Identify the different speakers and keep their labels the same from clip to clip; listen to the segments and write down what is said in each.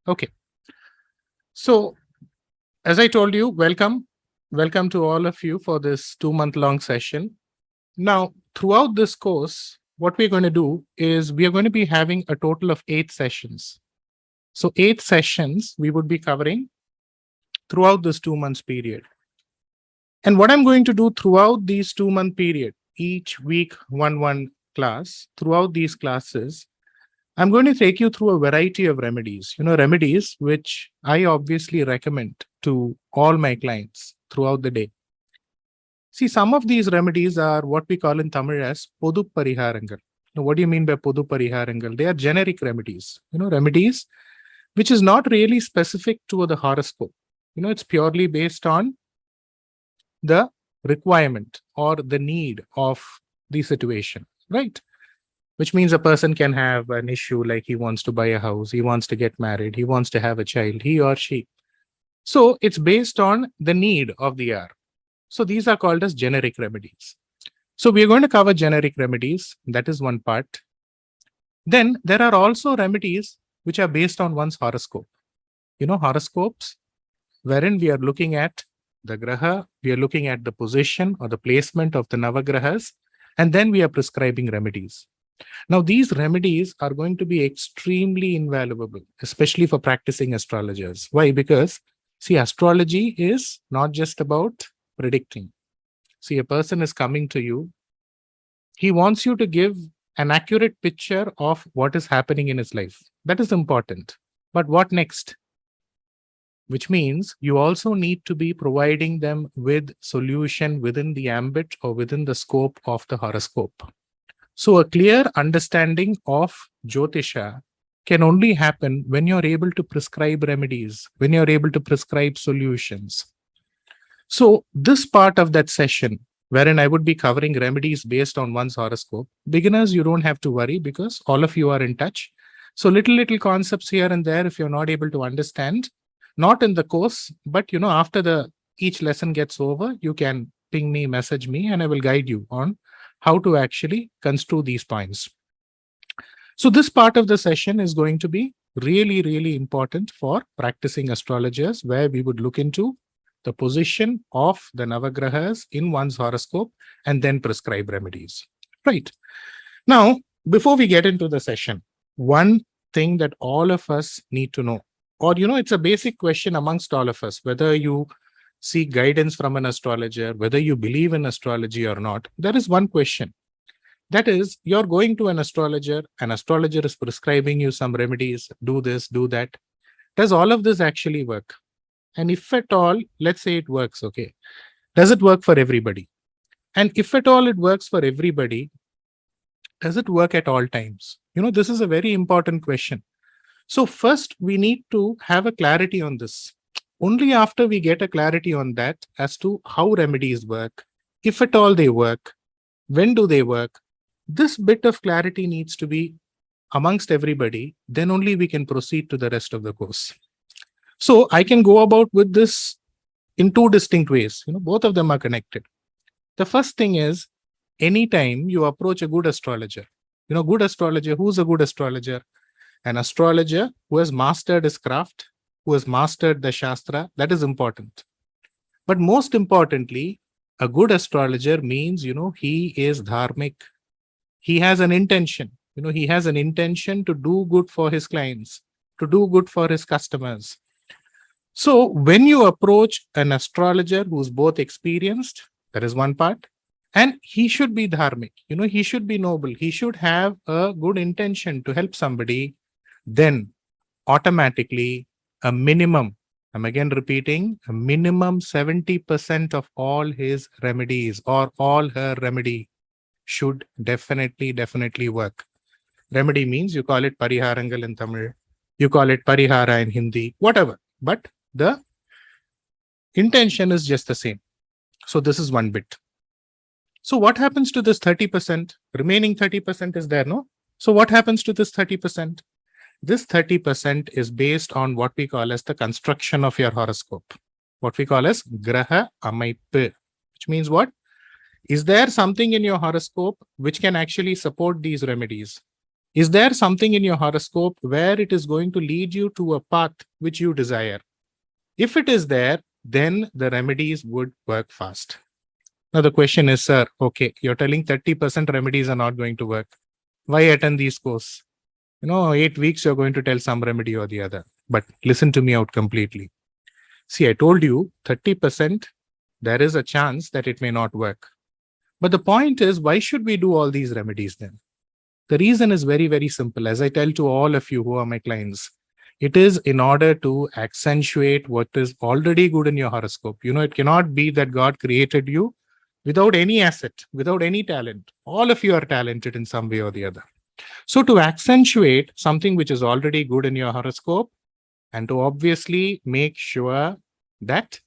Speaker 1: Okay. So, as I told you, welcome to all of you for this 2-month-long session. Now, throughout this course, what we're going to do is we are going to be having a total of 8 sessions. So 8 sessions we would be covering throughout this 2 months period. And what I'm going to do throughout these 2-month period, each week, one class, throughout these classes, I'm going to take you through a variety of remedies, remedies which I obviously recommend to all my clients throughout the day. See, some of these remedies are what we call in Tamil as Podu Pariharangal. Now, what do you mean by Podu Pariharangal? They are generic remedies, remedies which is not really specific to the horoscope. It's purely based on the requirement or the need of the situation, right? Which means a person can have an issue like he wants to buy a house, he wants to get married, he wants to have a child, he or she. So it's based on the need of the hour. So these are called as generic remedies. So we're going to cover generic remedies. That is one part. Then there are also remedies which are based on one's horoscope. Horoscopes, wherein we are looking at the graha, we are looking at the position or the placement of the navagrahas, and then we are prescribing remedies. Now, these remedies are going to be extremely invaluable, especially for practicing astrologers. Why? Because, see, astrology is not just about predicting. See, a person is coming to you. He wants you to give an accurate picture of what is happening in his life. That is important. But what next? Which means you also need to be providing them with solution within the ambit or within the scope of the horoscope. So a clear understanding of Jyotisha can only happen when you're able to prescribe remedies, when you're able to prescribe solutions. So this part of that session, wherein I would be covering remedies based on one's horoscope, beginners, you don't have to worry because all of you are in touch. So little concepts here and there, if you're not able to understand, not in the course, but after each lesson gets over, you can ping me, message me, and I will guide you on how to actually construe these points. So this part of the session is going to be really important for practicing astrologers, where we would look into the position of the navagrahas in one's horoscope and then prescribe remedies. Right. Now, before we get into the session, one thing that all of us need to know, or it's a basic question amongst all of us, whether you seek guidance from an astrologer, whether you believe in astrology or not, there is one question. That is, you're going to an astrologer is prescribing you some remedies, do this, do that. Does all of this actually work? And if at all, let's say it works, okay. Does it work for everybody? And if at all it works for everybody, does it work at all times? This is a very important question. So first, we need to have a clarity on this. Only after we get a clarity on that as to how remedies work, if at all they work, when do they work, this bit of clarity needs to be amongst everybody, then only we can proceed to the rest of the course. So I can go about with this in 2 distinct ways. Both of them are connected. The first thing is, anytime you approach a good astrologer, good astrologer, who's a good astrologer? An astrologer who has mastered his craft, who has mastered the Shastra, that is important. But most importantly, a good astrologer means, he is dharmic. He has an intention, he has an intention to do good for his clients, to do good for his customers. So when you approach an astrologer who's both experienced, that is one part, and he should be dharmic, he should be noble, he should have a good intention to help somebody, then automatically a minimum, I'm again repeating, a minimum 70% of all his remedies or all her remedy should definitely work. Remedy means you call it Pariharangal in Tamil, you call it Parihara in Hindi, whatever. But the intention is just the same. So this is one bit. So what happens to this 30%? Remaining 30% is there, no? So what happens to this 30%? This 30% is based on what we call as the construction of your horoscope. What we call as GRAHA அமைப்பு, which means what? Is there something in your horoscope which can actually support these remedies? Is there something in your horoscope where it is going to lead you to a path which you desire? If it is there, then the remedies would work fast. Now the question is, sir, okay, you're telling 30% remedies are not going to work. Why attend these courses? 8 weeks you're going to tell some remedy or the other. But listen to me out completely. See, I told you 30%, there is a chance that it may not work. But the point is, why should we do all these remedies then? The reason is very, very simple. As I tell to all of you who are my clients, it is in order to accentuate what is already good in your horoscope. It cannot be that God created you without any asset, without any talent. All of you are talented in some way or the other. So to accentuate something which is already good in your horoscope, and to obviously make sure that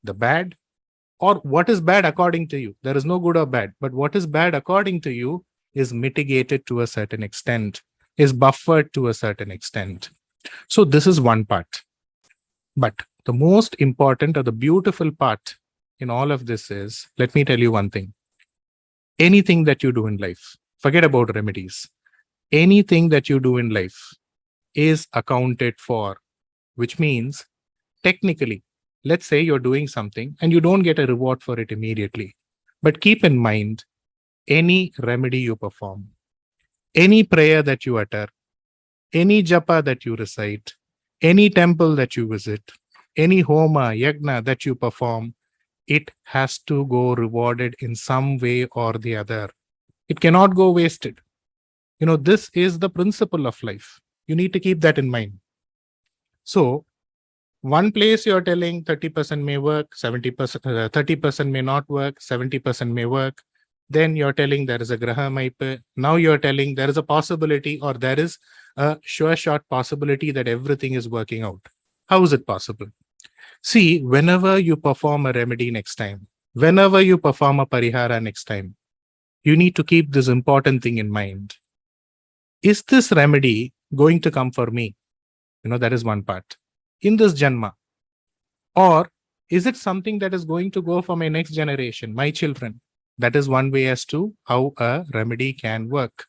Speaker 1: the bad, or what is bad according to you, there is no good or bad, but what is bad according to you is mitigated to a certain extent, is buffered to a certain extent. So this is one part. But the most important or the beautiful part in all of this is, let me tell you one thing. Anything that you do in life, forget about remedies. Anything that you do in life is accounted for, which means technically, let's say you're doing something and you don't get a reward for it immediately. But keep in mind, any remedy you perform, any prayer that you utter, any japa that you recite, any temple that you visit, any homa, yagna that you perform, it has to go rewarded in some way or the other. It cannot go wasted. This is the principle of life. You need to keep that in mind. So, one place you're telling 30% may work, 70%, 30% may not work, 70% may work. Then you're telling there is a graha maipe. Now you're telling there is a possibility, or there is a sure shot possibility that everything is working out. How is it possible? See, whenever you perform a remedy next time, whenever you perform a parihara next time, you need to keep this important thing in mind. Is this remedy going to come for me? That is one part. In this janma. Or is it something that is going to go for my next generation, my children? That is one way as to how a remedy can work.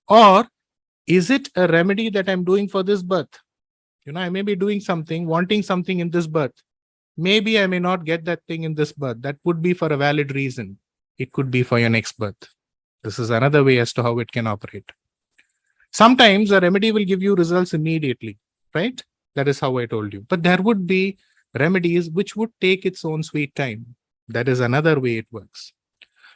Speaker 1: Or is it a remedy that I'm doing for this birth? I may be doing something, wanting something in this birth. Maybe I may not get that thing in this birth. That would be for a valid reason. It could be for your next birth. This is another way as to how it can operate. Sometimes a remedy will give you results immediately, right? That is how I told you. But there would be remedies which would take its own sweet time. That is another way it works.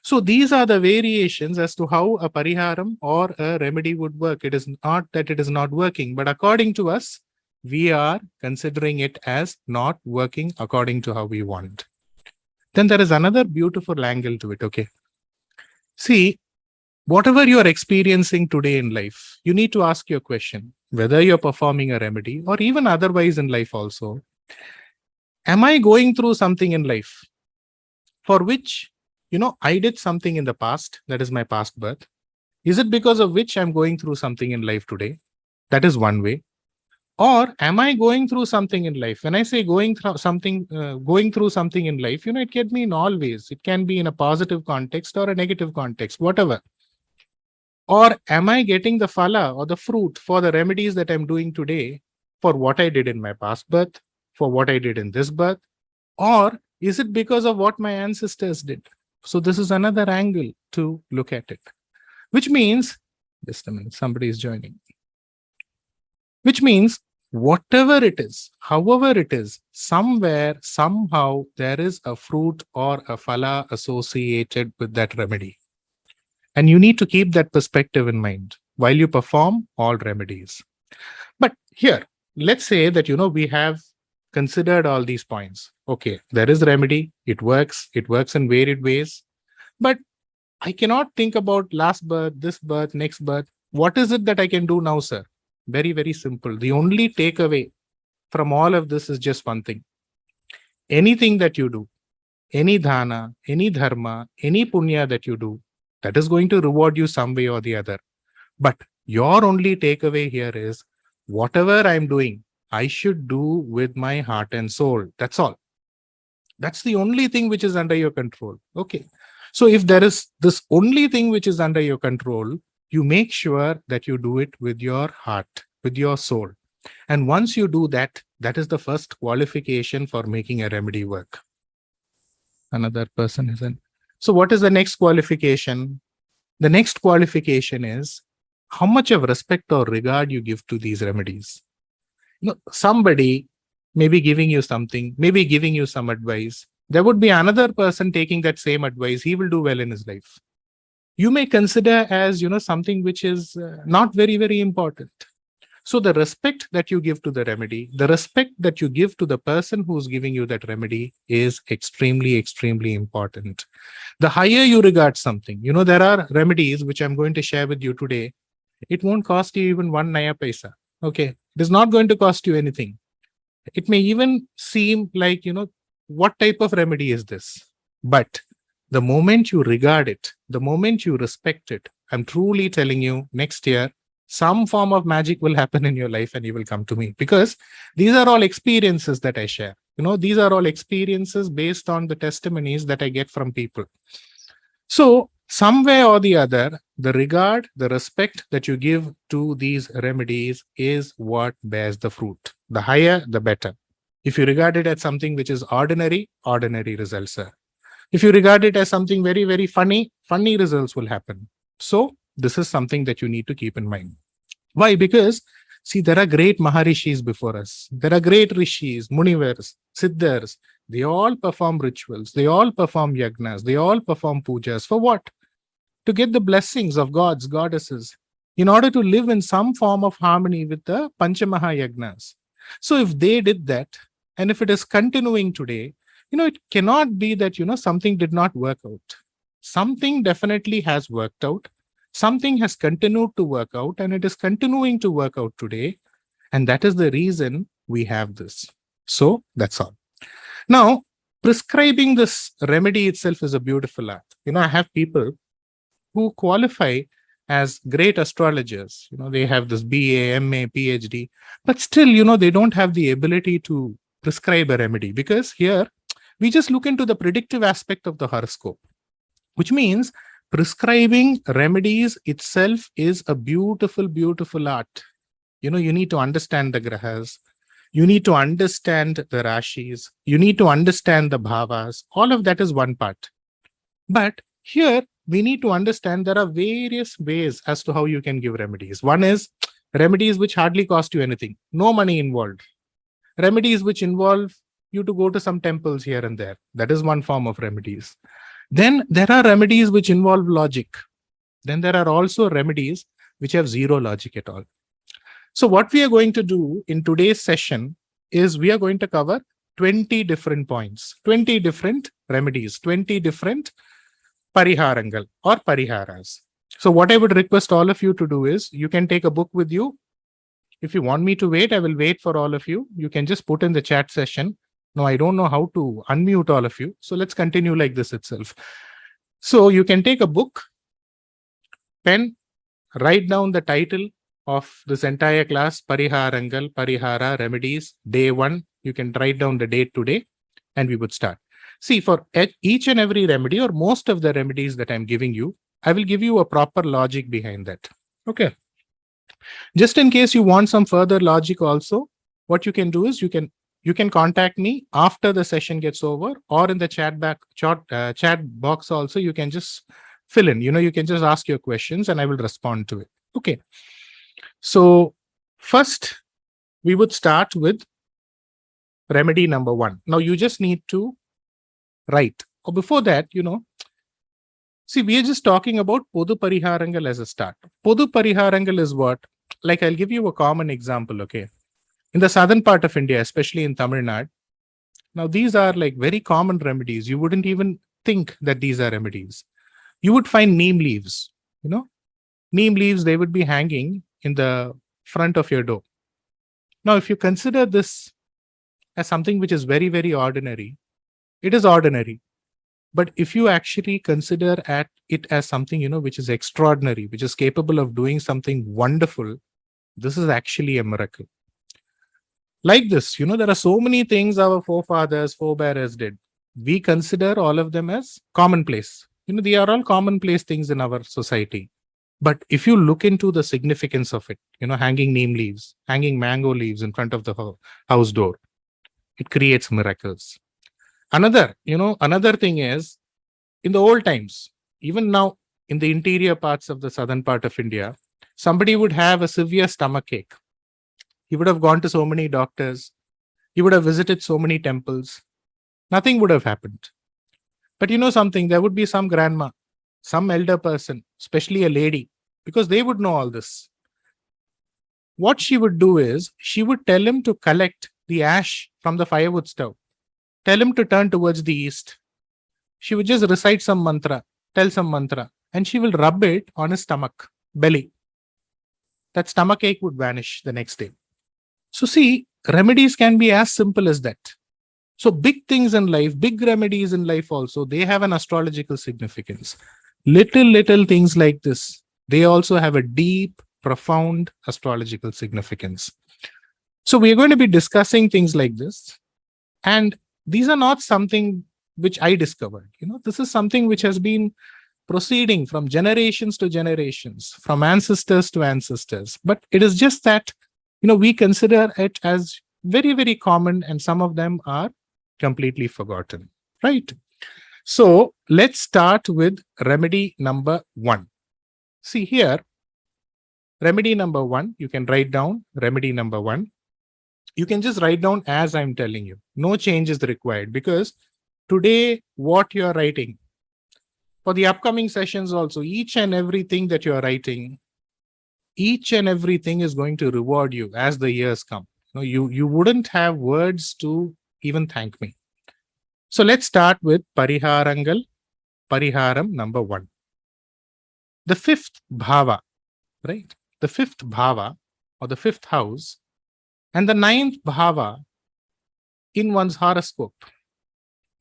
Speaker 1: So these are the variations as to how a pariharam or a remedy would work. It is not that it is not working, but according to us, we are considering it as not working according to how we want. Then there is another beautiful angle to it, okay? See, whatever you are experiencing today in life, you need to ask your question, whether you're performing a remedy or even otherwise in life also. Am I going through something in life for which, I did something in the past, that is my past birth? Is it because of which I'm going through something in life today? That is one way. Or am I going through something in life? When I say going through something in life, it can be in all ways. It can be in a positive context or a negative context, whatever. Or am I getting the phala or the fruit for the remedies that I'm doing today for what I did in my past birth, for what I did in this birth? Or is it because of what my ancestors did? So this is another angle to look at it. Which means, just a minute, somebody is joining. Which means, whatever it is, however it is, somewhere, somehow, there is a fruit or a phala associated with that remedy. And you need to keep that perspective in mind while you perform all remedies. But here, let's say that, we have considered all these points. Okay, there is remedy, it works in varied ways. But I cannot think about last birth, this birth, next birth. What is it that I can do now, sir? Very, very simple. The only takeaway from all of this is just one thing. Anything that you do, any dhana, any dharma, any punya that you do, that is going to reward you some way or the other. But your only takeaway here is, whatever I'm doing, I should do with my heart and soul. That's all. That's the only thing which is under your control. Okay. So if there is this only thing which is under your control, you make sure that you do it with your heart, with your soul. And once you do that, that is the first qualification for making a remedy work. Another person isn't. So what is the next qualification? The next qualification is how much of respect or regard you give to these remedies. Somebody may be giving you something, maybe giving you some advice. There would be another person taking that same advice. He will do well in his life. You may consider as, something which is not very, very important. So the respect that you give to the remedy, the respect that you give to the person who's giving you that remedy is extremely, extremely important. The higher you regard something, there are remedies which I'm going to share with you today. It won't cost you even 1 naya paisa. Okay. It is not going to cost you anything. It may even seem like, what type of remedy is this? But the moment you regard it, the moment you respect it, I'm truly telling you, next year, some form of magic will happen in your life and you will come to me, because these are all experiences that I share. These are all experiences based on the testimonies that I get from people. So some way or the other, the regard, the respect that you give to these remedies is what bears the fruit. The higher, the better. If you regard it as something which is ordinary, ordinary results are. If you regard it as something very, very funny, funny results will happen. So this is something that you need to keep in mind. Why? Because, see, there are great Maharishis before us. There are great Rishis, Munivars, Siddhars. They all perform rituals. They all perform yagnas. They all perform pujas. For what? To get the blessings of gods, goddesses, in order to live in some form of harmony with the Panchamaha yagnas. So if they did that, and if it is continuing today, it cannot be that, something did not work out. Something definitely has worked out. Something has continued to work out, and it is continuing to work out today. And that is the reason we have this. So that's all. Now, prescribing this remedy itself is a beautiful art. I have people who qualify as great astrologers. They have this BA, MA, PhD, but still, they don't have the ability to prescribe a remedy, because here we just look into the predictive aspect of the horoscope, which means prescribing remedies itself is a beautiful, beautiful art. You need to understand the grahas. You need to understand the rashis. You need to understand the bhavas. All of that is one part. But here we need to understand there are various ways as to how you can give remedies. One is remedies which hardly cost you anything. No money involved. Remedies which involve you to go to some temples here and there. That is one form of remedies. Then there are remedies which involve logic. Then there are also remedies which have zero logic at all. So what we are going to do in today's session is we are going to cover 20 different points, 20 different remedies, 20 different pariharangal or pariharas. So what I would request all of you to do is you can take a book with you. If you want me to wait, I will wait for all of you. You can just put in the chat session. No, I don't know how to unmute all of you. So let's continue like this itself. So you can take a book, pen, write down the title of this entire class, Pariharangal, Parihara, Remedies, Day 1. You can write down the date today and we would start. See, for each and every remedy or most of the remedies that I'm giving you, I will give you a proper logic behind that. Okay. Just in case you want some further logic also, what you can do is you can contact me after the session gets over, or in the chat box also, you can just fill in, you can just ask your questions and I will respond to it. Okay. So first we would start with remedy number 1. Now you just need to write, or before that, see, we are just talking about Podu Pariharangal as a start. Podu Pariharangal is what? Like, I'll give you a common example, okay? In the southern part of India, especially in Tamil Nadu, now these are like very common remedies. You wouldn't even think that these are remedies. You would find neem leaves, neem leaves, they would be hanging in the front of your door. Now, if you consider this as something which is very, very ordinary, it is ordinary. But if you actually consider it as something, which is extraordinary, which is capable of doing something wonderful, this is actually a miracle. Like this, there are so many things our forebears did. We consider all of them as commonplace. They are all commonplace things in our society. But if you look into the significance of it, hanging neem leaves, hanging mango leaves in front of the house door, it creates miracles. Another thing is, in the old times, even now in the interior parts of the southern part of India, somebody would have a severe stomach ache. He would have gone to so many doctors. He would have visited so many temples. Nothing would have happened. But something, there would be some grandma, some elder person, especially a lady, because they would know all this. What she would do is, she would tell him to collect the ash from the firewood stove, tell him to turn towards the east. She would just recite some mantra, tell some mantra, and she will rub it on his stomach, belly. That stomach ache would vanish the next day. So see, remedies can be as simple as that. So big things in life, big remedies in life also, they have an astrological significance. Little things like this, they also have a deep, profound astrological significance. So we are going to be discussing things like this. And these are not something which I discovered. This is something which has been proceeding from generations to generations, from ancestors to ancestors. But it is just that, we consider it as very, very common, and some of them are completely forgotten, right? So let's start with remedy number 1. See here, remedy number 1, you can write down remedy number 1. You can just write down as I'm telling you. No change is required, because today what you're writing, for the upcoming sessions also, each and everything that you're writing, each and everything is going to reward you as the years come. You wouldn't have words to even thank me. So let's start with Pariharangal, Pariharam number 1. The 5th bhava, right? The 5th bhava, or the 5th house, and the 9th bhava in one's horoscope.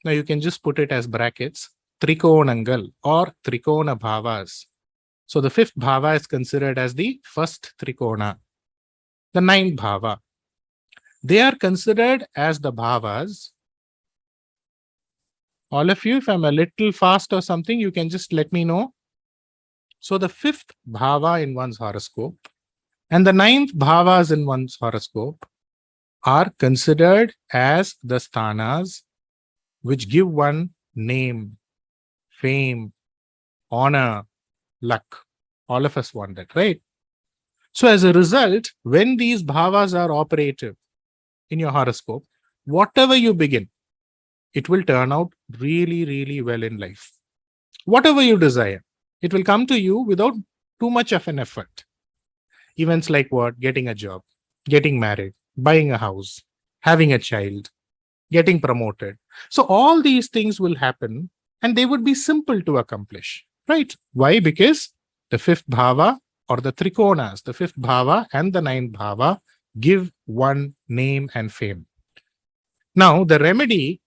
Speaker 1: Now you can just put it as brackets, Trikonangal or Trikona bhavas. So the 5th bhava is considered as the first Trikona. The 9th bhava, they are considered as the bhavas. All of you, if I'm a little fast or something, you can just let me know. So the 5th bhava in one's horoscope and the 9th bhavas in one's horoscope are considered as the sthanas which give one name, fame, honor, luck. All of us want that, right? So as a result, when these bhavas are operative in your horoscope, whatever you begin, it will turn out really, really well in life. Whatever you desire, it will come to you without too much of an effort. Events like what? Getting a job, getting married, buying a house, having a child, getting promoted. So all these things will happen and they would be simple to accomplish, right? Why? Because the 5th bhava or the Trikonas, the 5th bhava and the 9th bhava give one name and fame. Now the remedy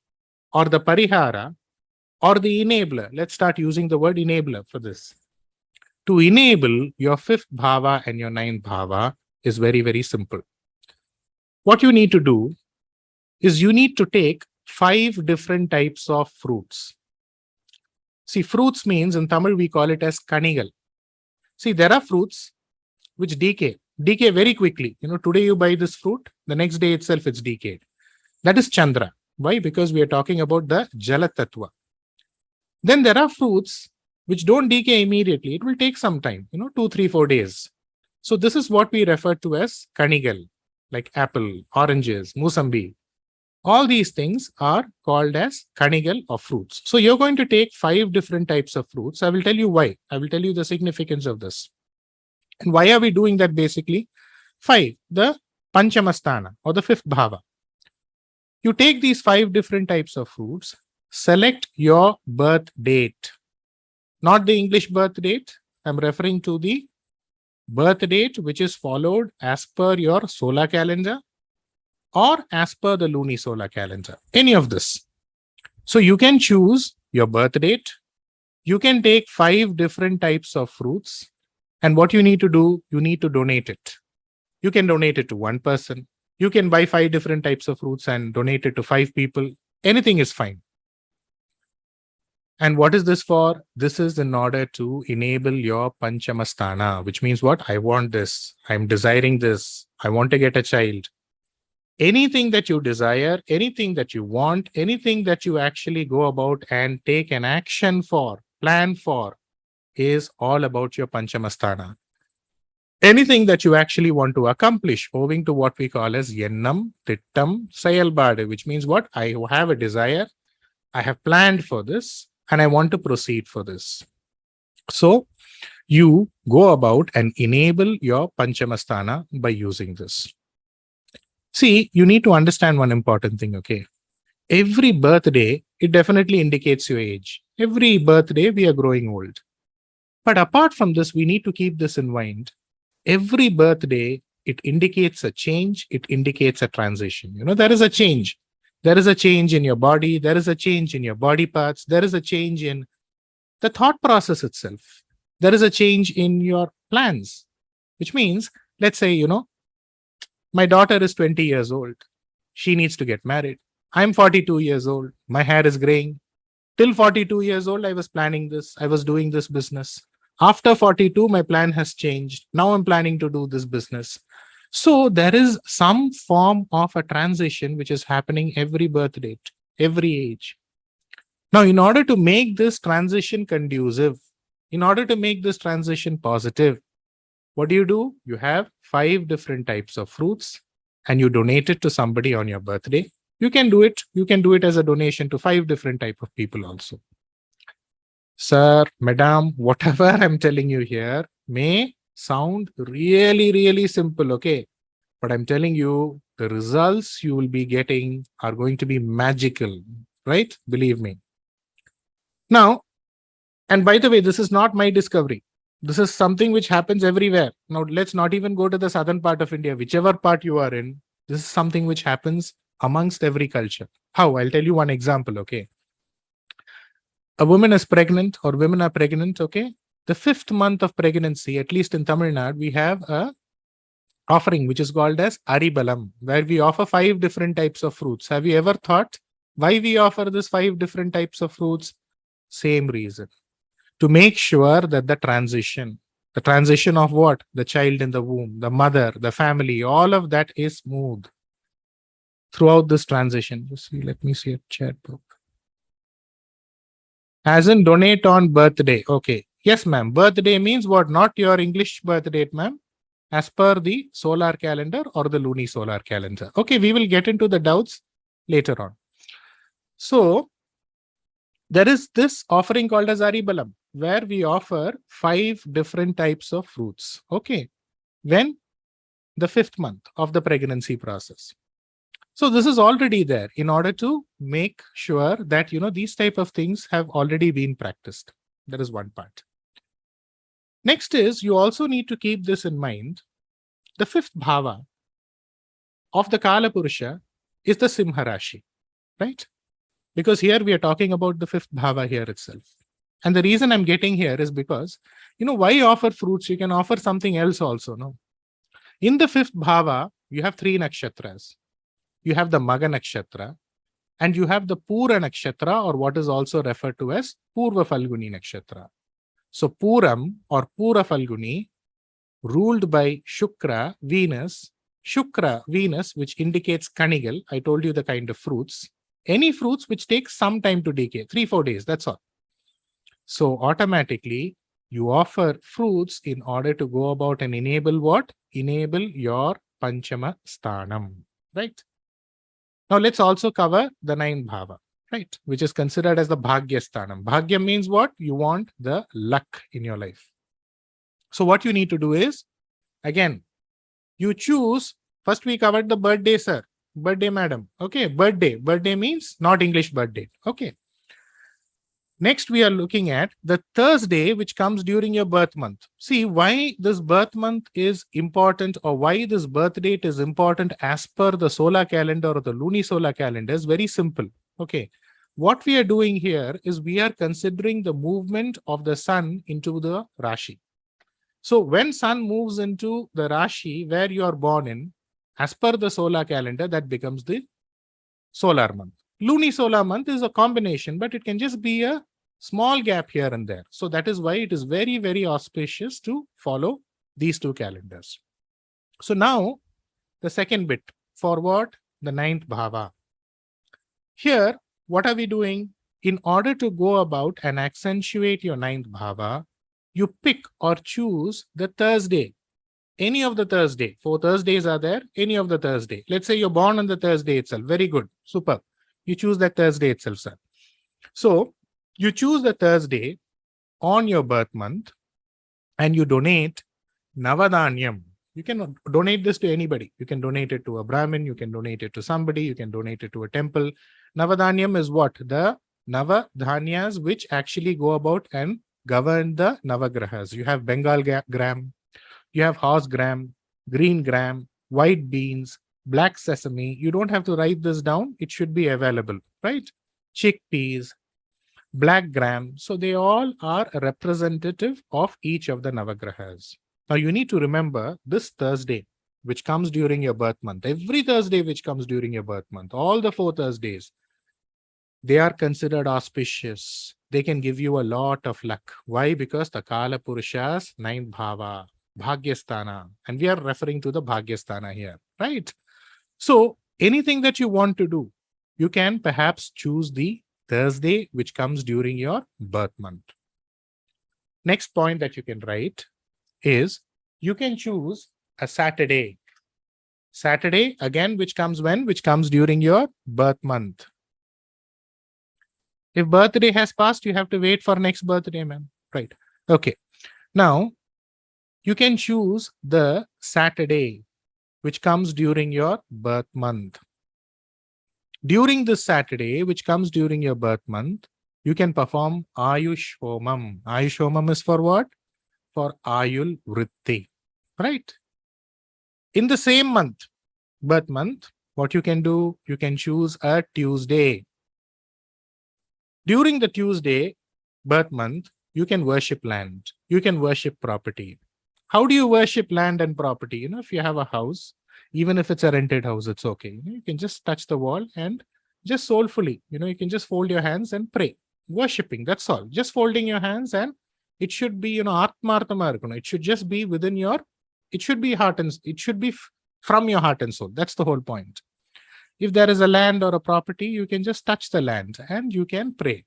Speaker 1: or the parihara or the enabler, let's start using the word enabler for this. To enable your 5th bhava and your 9th bhava is very, very simple. What you need to do is you need to take 5 different types of fruits. See, fruits means in Tamil we call it as kanigal. See, there are fruits which decay very quickly. Today you buy this fruit, the next day itself it's decayed. That is Chandra. Why? Because we are talking about the Jala Tattva. Then there are fruits which don't decay immediately. It will take some time, 2, 3, 4 days. So this is what we refer to as kanigal, like apple, oranges, musambi. All these things are called as kanigal or fruits. So you're going to take 5 different types of fruits. I will tell you why. I will tell you the significance of this. And why are we doing that basically? 5, the Panchamasthana or the 5th bhava. You take these 5 different types of fruits, select your birth date. Not the English birth date. I'm referring to the birth date which is followed as per your solar calendar or as per the lunisolar calendar. Any of this. So you can choose your birth date. You can take 5 different types of fruits. And what you need to do, you need to donate it. You can donate it to one person. You can buy 5 different types of fruits and donate it to 5 people. Anything is fine. And what is this for? This is in order to enable your Panchamasthana, which means what? I want this. I'm desiring this. I want to get a child. Anything that you desire, anything that you want, anything that you actually go about and take an action for, plan for, is all about your Panchamasthana. Anything that you actually want to accomplish, owing to what we call as Yennam, Tittam, Sayalbadu, which means what? I have a desire, I have planned for this, and I want to proceed for this. So you go about and enable your Panchamasthana by using this. See, you need to understand one important thing, okay? Every birthday, it definitely indicates your age. Every birthday, we are growing old. But apart from this, we need to keep this in mind. Every birthday, it indicates a change, it indicates a transition. You know, there is a change. There is a change in your body, there is a change in your body parts, there is a change in the thought process itself. There is a change in your plans, which means, let's say, you know, my daughter is 20 years old. She needs to get married. I'm 42 years old. My hair is graying. Till 42 years old, I was planning this. I was doing this business. After 42, my plan has changed. Now I'm planning to do this business. So there is some form of a transition which is happening every birth date, every age. Now, in order to make this transition conducive, in order to make this transition positive, what do? You have 5 different types of fruits and you donate it to somebody on your birthday. You can do it. You can do it as a donation to 5 different type of people also. Sir, madam, whatever I'm telling you here may sound really, really simple, okay? But I'm telling you, the results you will be getting are going to be magical, right? Believe me. Now, and by the way, this is not my discovery. This is something which happens everywhere. Now, let's not even go to the southern part of India, whichever part you are in. This is something which happens amongst every culture. How? I'll tell you one example, okay? A woman is pregnant or women are pregnant, okay? The 5th month of pregnancy, at least in Tamil Nadu, we have a offering which is called as Aribalam, where we offer 5 different types of fruits. Have you ever thought why we offer this 5 different types of fruits? Same reason. To make sure that the transition of what? The child in the womb, the mother, the family, all of that is smooth throughout this transition. You see, let me see a chat book. As in donate on birthday. Okay. Yes, ma'am. Birthday means what? Not your English birth date, ma'am. As per the solar calendar or the lunisolar calendar. Okay, we will get into the doubts later on. So, there is this offering called as Aribalam, where we offer 5 different types of fruits. Okay. When? The 5th month of the pregnancy process. So this is already there in order to make sure that, you know, these type of things have already been practiced. That is one part. Next is, you also need to keep this in mind. The 5th bhava of the Kala Purusha is the Simha Rashi, right? Because here we are talking about the 5th bhava here itself. And the reason I'm getting here is because, you know, why offer fruits? You can offer something else also, no? In the 5th bhava, you have 3 nakshatras. You have the Maga nakshatra and you have the Pura nakshatra, or what is also referred to as Purva Falguni nakshatra. So Puram or Pura Falguni, ruled by Shukra, Venus, which indicates Kanigal. I told you the kind of fruits. Any fruits which take some time to decay, 3-4 days, that's all. So automatically, you offer fruits in order to go about and enable what? Enable your Panchama Sthanam, right? Now let's also cover the 9th bhava, right? Which is considered as the Bhagya Sthanam. Bhagya means what? You want the luck in your life. So what you need to do is, again, you choose, first we covered the birthday, sir. Birthday, madam. Okay, birthday. Birthday means not English birthday. Okay. Next, we are looking at the Thursday, which comes during your birth month. See, why this birth month is important, or why this birth date is important as per the solar calendar or the lunisolar calendar is very simple. Okay. What we are doing here is we are considering the movement of the sun into the Rashi. So when sun moves into the Rashi where you are born in, as per the solar calendar, that becomes the solar month. Lunisolar month is a combination, but it can just be a Small gap here and there. So that is why it is very, very auspicious to follow these two calendars. So now the second bit, for what? The ninth bhava. Here, what are we doing? In order to go about and accentuate your ninth bhava, you pick or choose the Thursday, any of the Thursday. 4 Thursdays are there, any of the Thursday. Let's say you're born on the Thursday itself. Very good, super. You choose that Thursday itself, sir. So you choose the Thursday on your birth month and you donate Navadanyam. You can donate this to anybody. You can donate it to a Brahmin, you can donate it to somebody, you can donate it to a temple. Navadanyam is what? The Navadhanyas which actually go about and govern the Navagrahas. You have Bengal gram, you have horse gram, green gram, white beans, black sesame. You don't have to write this down. It should be available, right? Chickpeas, black gram. So they all are representative of each of the Navagrahas. Now you need to remember this Thursday, which comes during your birth month, every Thursday which comes during your birth month, all the 4 Thursdays, they are considered auspicious. They can give you a lot of luck. Why? Because the Kala Purusha's ninth bhava, Bhagyasthana, and we are referring to the Bhagyasthana here, right? So anything that you want to do, you can perhaps choose the Thursday which comes during your birth month. Next point that you can write is you can choose a Saturday. Saturday, again, which comes when? Which comes during your birth month. If birthday has passed, you have to wait for next birthday, man. Right. Okay. Now, you can choose the Saturday which comes during your birth month. During this Saturday, which comes during your birth month, you can perform Ayush Homam. Ayush Homam is for what? For Ayul Vritti, right? In the same month, birth month, what you can do, you can choose a Tuesday. During the Tuesday, birth month, you can worship land, you can worship property. How do you worship land and property? You know, if you have a house, even if it's a rented house, it's okay. You can just touch the wall and just soulfully, you can just fold your hands and pray. Worshipping, that's all. Just folding your hands, and it should be, atmartama. It should just be within your, it should be heart and it should be from your heart and soul. That's the whole point. If there is a land or a property, you can just touch the land and you can pray.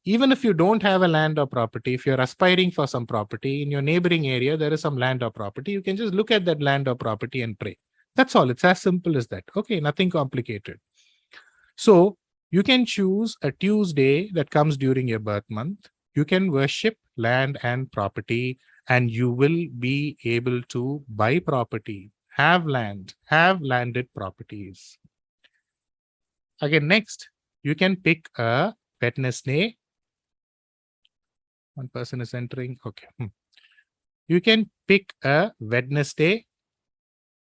Speaker 1: Even if you don't have a land or property, if you're aspiring for some property in your neighboring area, there is some land or property, you can just look at that land or property and pray. That's all. It's as simple as that. Okay, nothing complicated. So you can choose a Tuesday that comes during your birth month. You can worship land and property, and you will be able to buy property, have land, have landed properties. Again, next, you can pick a Wednesday. One person is entering. Okay. You can pick a Wednesday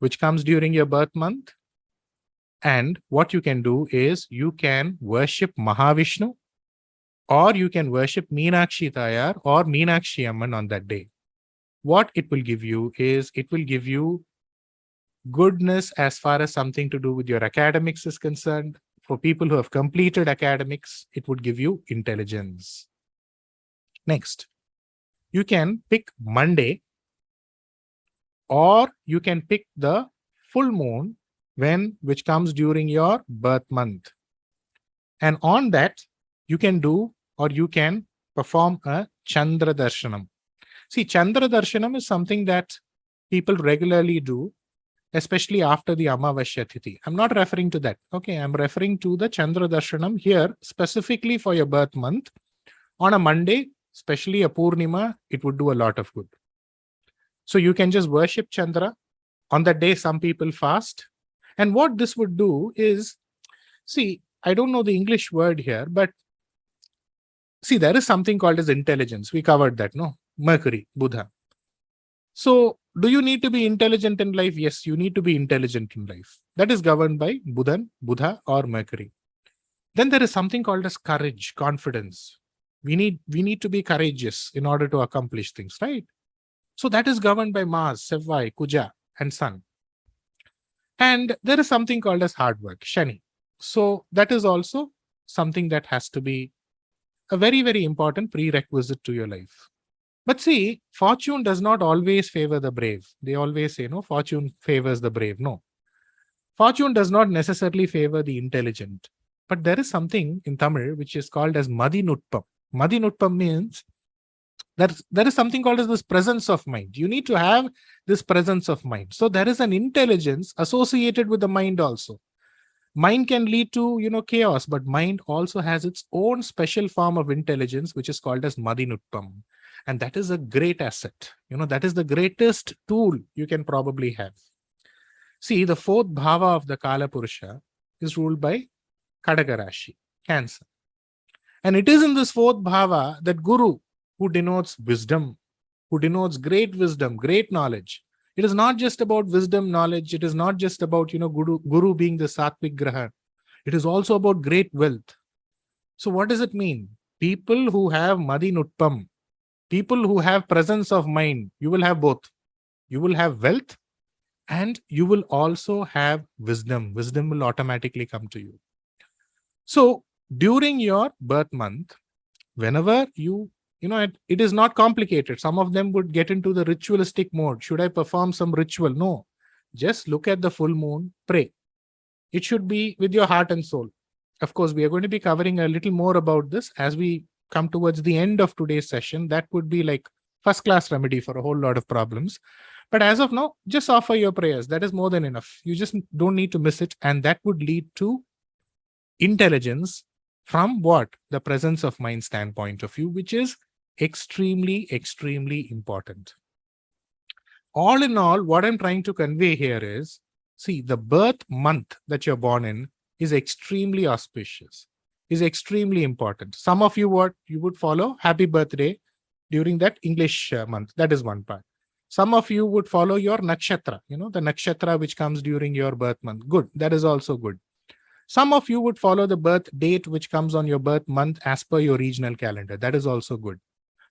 Speaker 1: which comes during your birth month. And what you can do is you can worship Mahavishnu, or you can worship Meenakshi Tayar or Meenakshi Amman on that day. What it will give you is it will give you goodness as far as something to do with your academics is concerned. For people who have completed academics, it would give you intelligence. Next, you can pick Monday, or you can pick the full moon which comes during your birth month. And on that, you can do, or you can perform a Chandra Darshanam. See, Chandra Darshanam is something that people regularly do, especially after the Amavasya Tithi. I'm not referring to that. Okay, I'm referring to the Chandra Darshanam here, specifically for your birth month. On a Monday, especially a Purnima, it would do a lot of good. So you can just worship Chandra. On that day, some people fast. And what this would do is, see, I don't know the English word here, but see, there is something called as intelligence. We covered that, no? Mercury, Buddha. So do you need to be intelligent in life? Yes, you need to be intelligent in life. That is governed by Buddha or Mercury. Then there is something called as courage, confidence. We need to be courageous in order to accomplish things, right? So that is governed by Mars, Sevai, Kuja, and Sun. And there is something called as hard work, Shani. So that is also something that has to be a very, very important prerequisite to your life. But see, fortune does not always favor the brave. They always say, no, fortune favors the brave. No, fortune does not necessarily favor the intelligent. But there is something in Tamil which is called as Madinutpam. Madinutpam means that there is something called as this presence of mind. You need to have this presence of mind. So there is an intelligence associated with the mind also. Mind can lead to, chaos, but mind also has its own special form of intelligence, which is called as Madinutpam. And that is a great asset. That is the greatest tool you can probably have. See, the fourth bhava of the Kala Purusha is ruled by Kadaka Rashi, Cancer. And it is in this fourth bhava that Guru, who denotes wisdom, who denotes great wisdom, great knowledge. It is not just about wisdom, knowledge. It is not just about, Guru being the Sattvic Graha. It is also about great wealth. So what does it mean? People who have Madinutpam, people who have presence of mind, you will have both. You will have wealth and you will also have wisdom. Wisdom will automatically come to you. So during your birth month, whenever it is not complicated. Some of them would get into the ritualistic mode. Should I perform some ritual? No. Just look at the full moon, pray. It should be with your heart and soul. Of course, we are going to be covering a little more about this as we come towards the end of today's session. That would be like first-class remedy for a whole lot of problems. But as of now, just offer your prayers. That is more than enough. You just don't need to miss it. And that would lead to intelligence from what? The presence of mind standpoint of view, which is extremely, extremely important. All in all, what I'm trying to convey here is, see, the birth month that you're born in is extremely auspicious, is extremely important. Some of you, you would follow happy birthday during that English month. That is one part. Some of you would follow your nakshatra, the nakshatra which comes during your birth month. Good. That is also good. Some of you would follow the birth date which comes on your birth month as per your regional calendar. That is also good.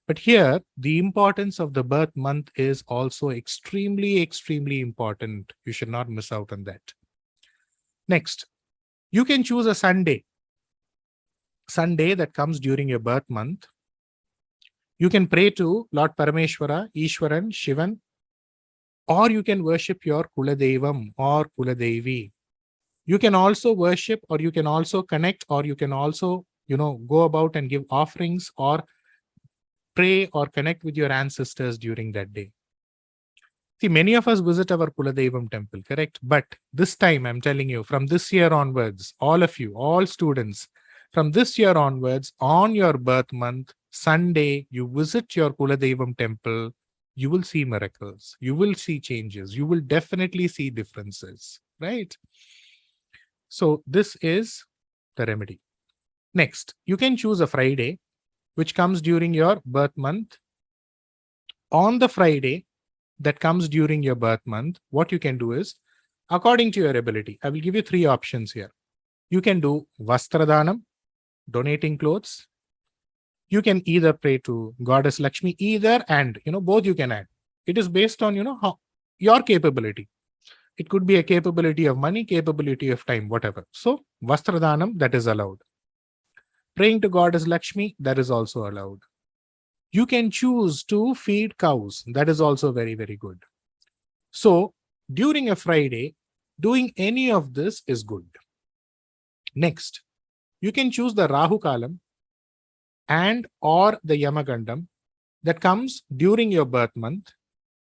Speaker 1: But here, the importance of the birth month is also extremely, extremely important. You should not miss out on that. Next, you can choose a Sunday that comes during your birth month. You can pray to Lord Parameshwara, Ishwaran, Shivan, or you can worship your Kuladevam or Kuladevi. You can also worship, or you can also connect, or you can also, go about and give offerings or pray or connect with your ancestors during that day. See, many of us visit our Kuladevam temple, correct? But this time, I'm telling you, from this year onwards, all of you, all students, from this year onwards, on your birth month, Sunday, you visit your Kuladevam temple, you will see miracles, you will see changes, you will definitely see differences, right? So this is the remedy. Next, you can choose a Friday, which comes during your birth month. On the Friday that comes during your birth month, what you can do is, according to your ability, I will give you 3 options here. You can do Vastradanam, donating clothes. You can either pray to Goddess Lakshmi, either and, both you can add. It is based on, how your capability. It could be a capability of money, capability of time, whatever. So, Vastradanam, that is allowed. Praying to Goddess Lakshmi, that is also allowed. You can choose to feed cows. That is also very, very good. So, during a Friday, doing any of this is good. Next, you can choose the Rahu Kalam and or the Yamagandam that comes during your birth month.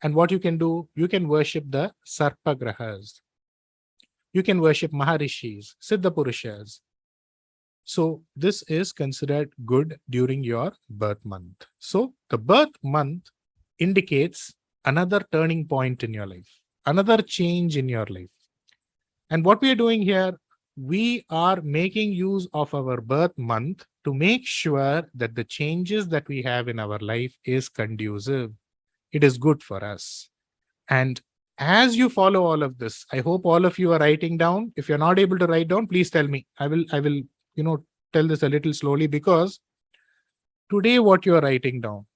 Speaker 1: And what you can do, you can worship the Sarpa Grahas. You can worship Maharishis, Siddha Purushas. So this is considered good during your birth month. So the birth month indicates another turning point in your life, another change in your life. And what we are doing here, we are making use of our birth month to make sure that the changes that we have in our life is conducive. It is good for us. And as you follow all of this, I hope all of you are writing down. If you're not able to write down, please tell me. I will tell this a little slowly, because today what you are writing down,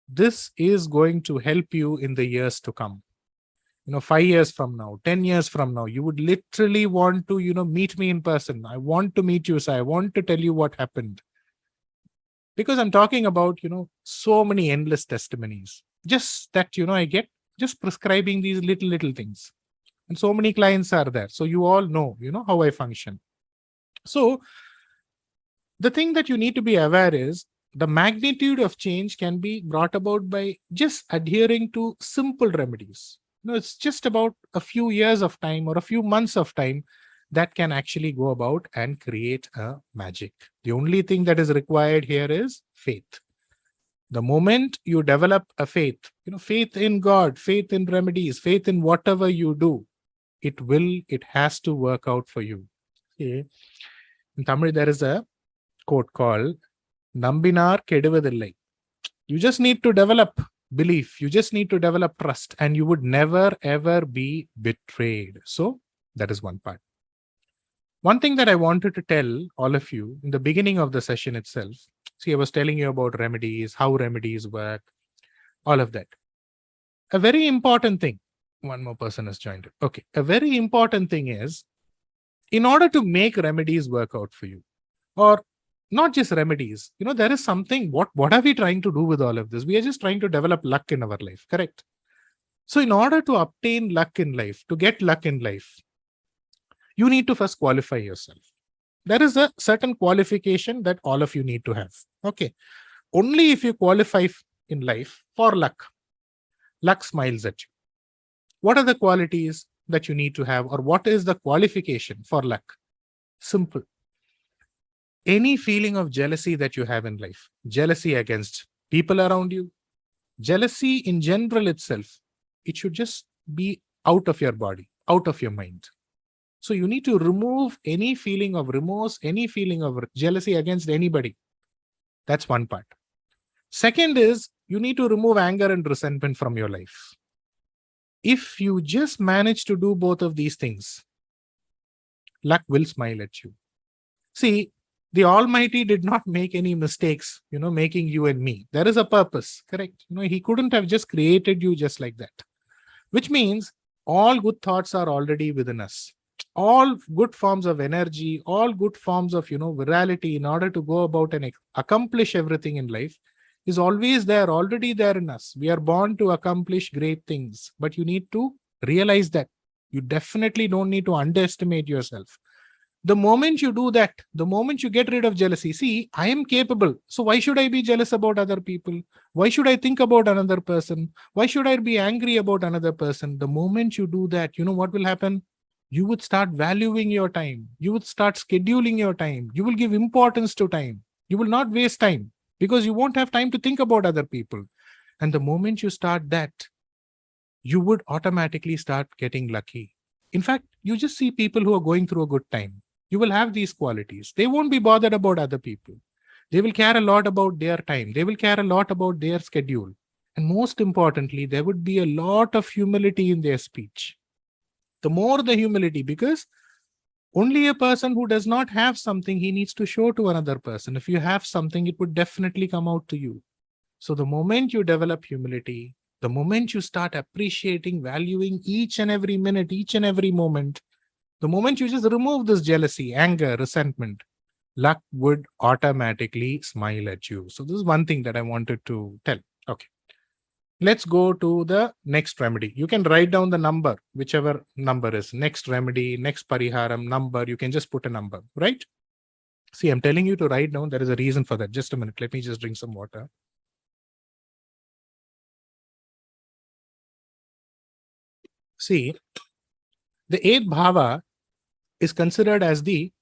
Speaker 1: this is going to help you in the years to come. 5 years from now, 10 years from now, you would literally want to, meet me in person. I want to meet you, sir. I want to tell you what happened. Because I'm talking about, so many endless testimonies. Just that, I get just prescribing these little things. And so many clients are there. So you all know, how I function. So the thing that you need to be aware is the magnitude of change can be brought about by just adhering to simple remedies. It's just about a few years of time or a few months of time that can actually go about and create a magic. The only thing that is required here is faith. The moment you develop a faith, faith in God, faith in remedies, faith in whatever you do, it has to work out for you. Okay. In Tamil, there is a quote called Nambinar Keduvadillai. You just need to develop belief. You just need to develop trust, and you would never ever be betrayed. So that is one part. One thing that I wanted to tell all of you in the beginning of the session itself, see, I was telling you about remedies, how remedies work, all of that. A very important thing, one more person has joined it. Okay, a very important thing is, in order to make remedies work out for you, or not just remedies, there is something, what are we trying to do with all of this? We are just trying to develop luck in our life, correct? So in order to obtain luck in life, to get luck in life, you need to first qualify yourself. There is a certain qualification that all of you need to have. Okay. Only if you qualify in life for luck, luck smiles at you. What are the qualities that you need to have, or what is the qualification for luck? Simple. Any feeling of jealousy that you have in life, jealousy against people around you, jealousy in general itself, it should just be out of your body, out of your mind. So you need to remove any feeling of remorse, any feeling of jealousy against anybody. That's one part. Second is, you need to remove anger and resentment from your life. If you just manage to do both of these things, luck will smile at you. See, the Almighty did not make any mistakes, making you and me. There is a purpose, correct? He couldn't have just created you just like that. Which means all good thoughts are already within us. All good forms of energy, all good forms of, virality in order to go about and accomplish everything in life is always there, already there in us. We are born to accomplish great things, but you need to realize that. You definitely don't need to underestimate yourself. The moment you do that, the moment you get rid of jealousy, see, I am capable. So why should I be jealous about other people? Why should I think about another person? Why should I be angry about another person? The moment you do that, what will happen? You would start valuing your time. You would start scheduling your time. You will give importance to time. You will not waste time because you won't have time to think about other people. And the moment you start that, you would automatically start getting lucky. In fact, you just see people who are going through a good time. You will have these qualities. They won't be bothered about other people. They will care a lot about their time. They will care a lot about their schedule. And most importantly, there would be a lot of humility in their speech. The more the humility, because only a person who does not have something, he needs to show to another person. If you have something, it would definitely come out to you. So the moment you develop humility, the moment you start appreciating, valuing each and every minute, each and every moment, the moment you just remove this jealousy, anger, resentment, luck would automatically smile at you. So this is one thing that I wanted to tell. Okay. Let's go to the next remedy. You can write down the number, whichever number is next remedy, next pariharam number. You can just put a number, right? See, I'm telling you to write down. There is a reason for that. Just a minute. Let me just drink some water. See, the 8th bhava is considered as the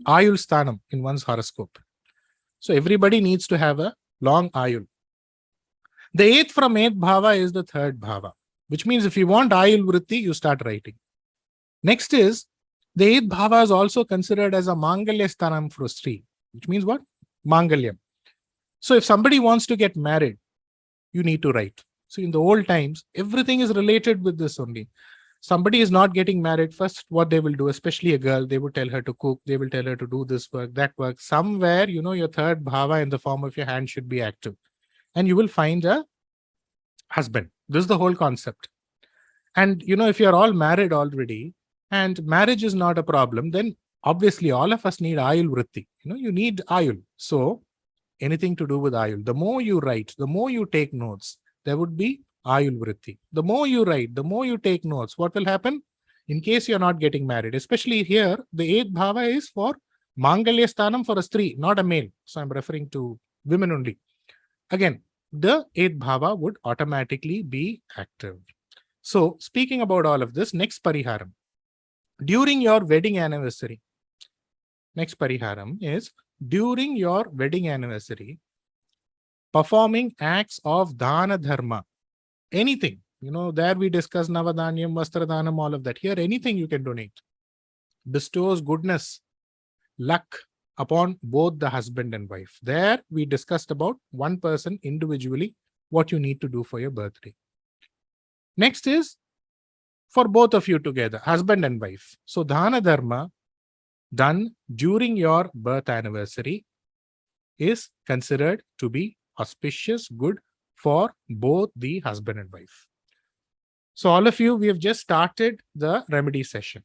Speaker 1: Ayul Sthanam in one's horoscope. So everybody needs to have a long Ayul. The 8th from 8th bhava is the 3rd bhava, which means if you want Ayul Vritti, you start writing. Next is, the 8th bhava is also considered as a Mangalya Sthanam for Sri, which means what? Mangalyam. So if somebody wants to get married, you need to write. So in the old times, everything is related with this only. Somebody is not getting married, first what they will do, especially a girl, they would tell her to cook, they will tell her to do this work, that work. Somewhere, your 3rd bhava in the form of your hand should be active. And you will find a husband. This is the whole concept. And, if you're all married already and marriage is not a problem, then obviously all of us need Ayul Vritti. You need Ayul. So anything to do with Ayul. The more you write, the more you take notes, there would be Ayul Vritti. The more you write, the more you take notes, what will happen? In case you're not getting married, especially here, the 8th bhava is for Mangalya Sthanam for a Stree, not a male. So I'm referring to women only. Again, the 8th bhava would automatically be active. So speaking about all of this, next Pariharam. During your wedding anniversary, next Pariharam is during your wedding anniversary, performing acts of Dana Dharma, anything. There we discuss Navadanyam, Vastradhanam, all of that. Here, anything you can donate bestows goodness, luck upon both the husband and wife. There we discussed about one person individually, what you need to do for your birthday. Next is for both of you together, husband and wife. So Dana Dharma done during your birth anniversary is considered to be auspicious, good for both the husband and wife. So all of you, we have just started the remedy session.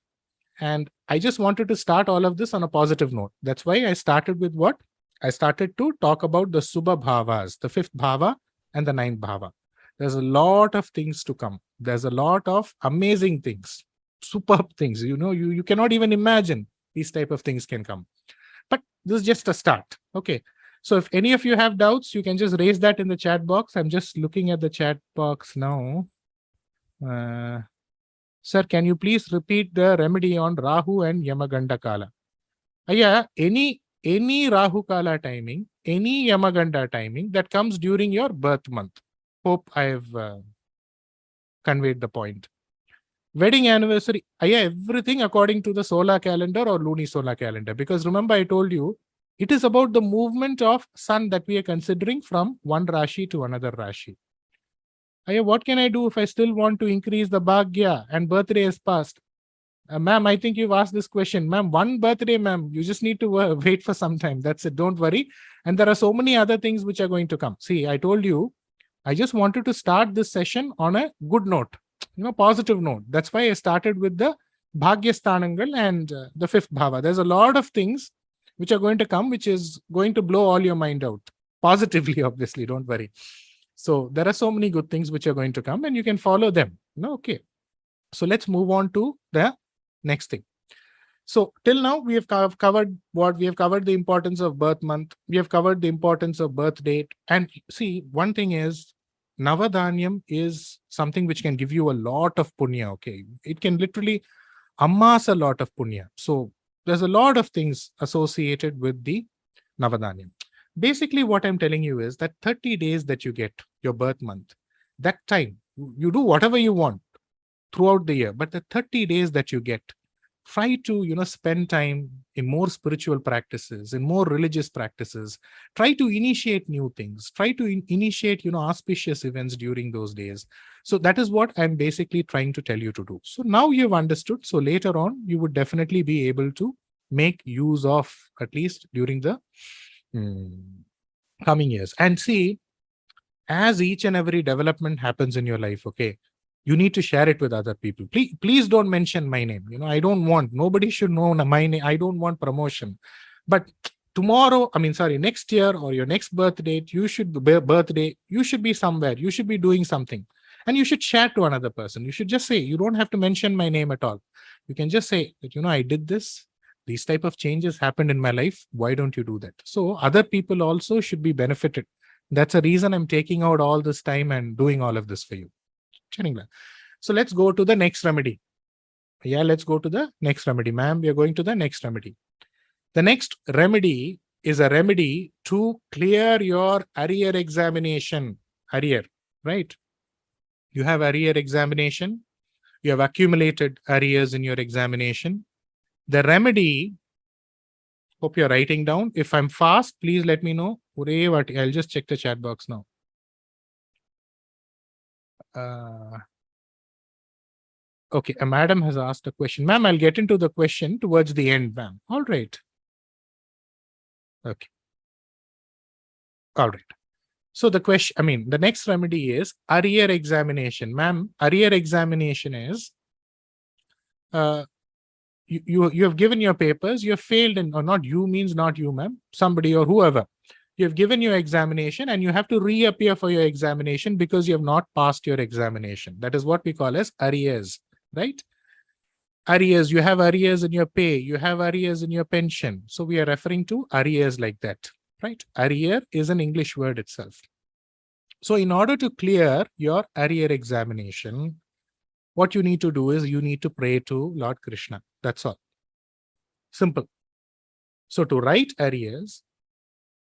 Speaker 1: And I just wanted to start all of this on a positive note. That's why I started with what? I started to talk about the Subha Bhavas, the 5th Bhava and the 9th Bhava. There's a lot of things to come. There's a lot of amazing things, superb things. You cannot even imagine these type of things can come. But this is just a start. Okay. So if any of you have doubts, you can just raise that in the chat box. I'm just looking at the chat box now. Sir, can you please repeat the remedy on Rahu and Yamaganda Kala? Yeah, any Rahu Kala timing, any Yamaganda timing that comes during your birth month. Hope I have conveyed the point. Wedding anniversary, everything according to the solar calendar or lunisolar calendar. Because remember, I told you, it is about the movement of sun that we are considering from one Rashi to another Rashi. What can I do if I still want to increase the Bhagya and birthday has passed? Ma'am, I think you've asked this question. Ma'am, one birthday, ma'am, you just need to wait for some time. That's it. Don't worry. And there are so many other things which are going to come. See, I told you, I just wanted to start this session on a good note, positive note. That's why I started with the Bhagya Sthanangal and the 5th Bhava. There's a lot of things which are going to come, which is going to blow all your mind out. Positively, obviously, don't worry. So there are so many good things which are going to come and you can follow them. Okay. So let's move on to the next thing. So till now, we have covered what? We have covered the importance of birth month. We have covered the importance of birth date. And see, one thing is, Navadanyam is something which can give you a lot of punya. Okay. It can literally amass a lot of punya. So there's a lot of things associated with the Navadanyam. Basically, what I'm telling you is that 30 days that you get, your birth month, that time, you do whatever you want throughout the year, but the 30 days that you get, try to, spend time in more spiritual practices, in more religious practices. Try to initiate new things. Try to initiate, auspicious events during those days. So that is what I'm basically trying to tell you to do. So now you've understood. So later on, you would definitely be able to make use of, at least during the coming years. And see, as each and every development happens in your life, okay, you need to share it with other people. Please don't mention my name. I don't want, nobody should know my name. I don't want promotion. But next year or your next birthday, you should be somewhere. You should be doing something. And you should share to another person. You should just say, you don't have to mention my name at all. You can just say that, I did this. These type of changes happened in my life. Why don't you do that? So other people also should be benefited. That's a reason I'm taking out all this time and doing all of this for you. So let's go to the next remedy. Yeah, let's go to the next remedy. Ma'am, we are going to the next remedy. The next remedy is a remedy to clear your arrear examination. Arrear, right? You have arrear examination. You have accumulated arrears in your examination. The remedy, hope you're writing down. If I'm fast, please let me know. I'll just check the chat box now. Okay, a madam has asked a question. Ma'am, I'll get into the question towards the end, ma'am. All right. Okay. All right. So the question, the next remedy is arrear examination. Ma'am, arrear examination is you have given your papers, you have failed in, or not you means not you, ma'am, somebody or whoever. You have given your examination and you have to reappear for your examination because you have not passed your examination. That is what we call as arrears, right? Arrears, you have arrears in your pay, you have arrears in your pension. So we are referring to arrears like that, right? Arrear is an English word itself. So in order to clear your arrear examination, what you need to do is you need to pray to Lord Krishna. That's all. Simple. So to write arrears,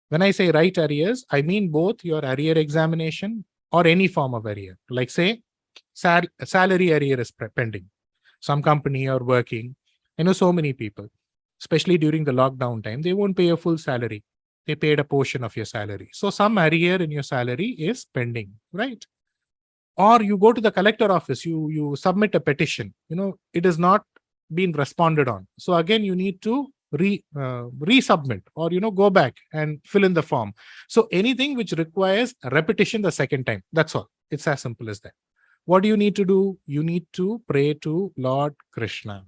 Speaker 1: when I say write arrears, I mean both your arrear examination or any form of arrear. Like say, salary arrear is pending. Some company or working, I know so many people, especially during the lockdown time, they won't pay a full salary. They paid a portion of your salary. So some arrear in your salary is pending, right? Or you go to the collector office, you submit a petition, it is not been responded on. So again, you need to resubmit or, go back and fill in the form. So anything which requires a repetition the second time, that's all. It's as simple as that. What do you need to do? You need to pray to Lord Krishna.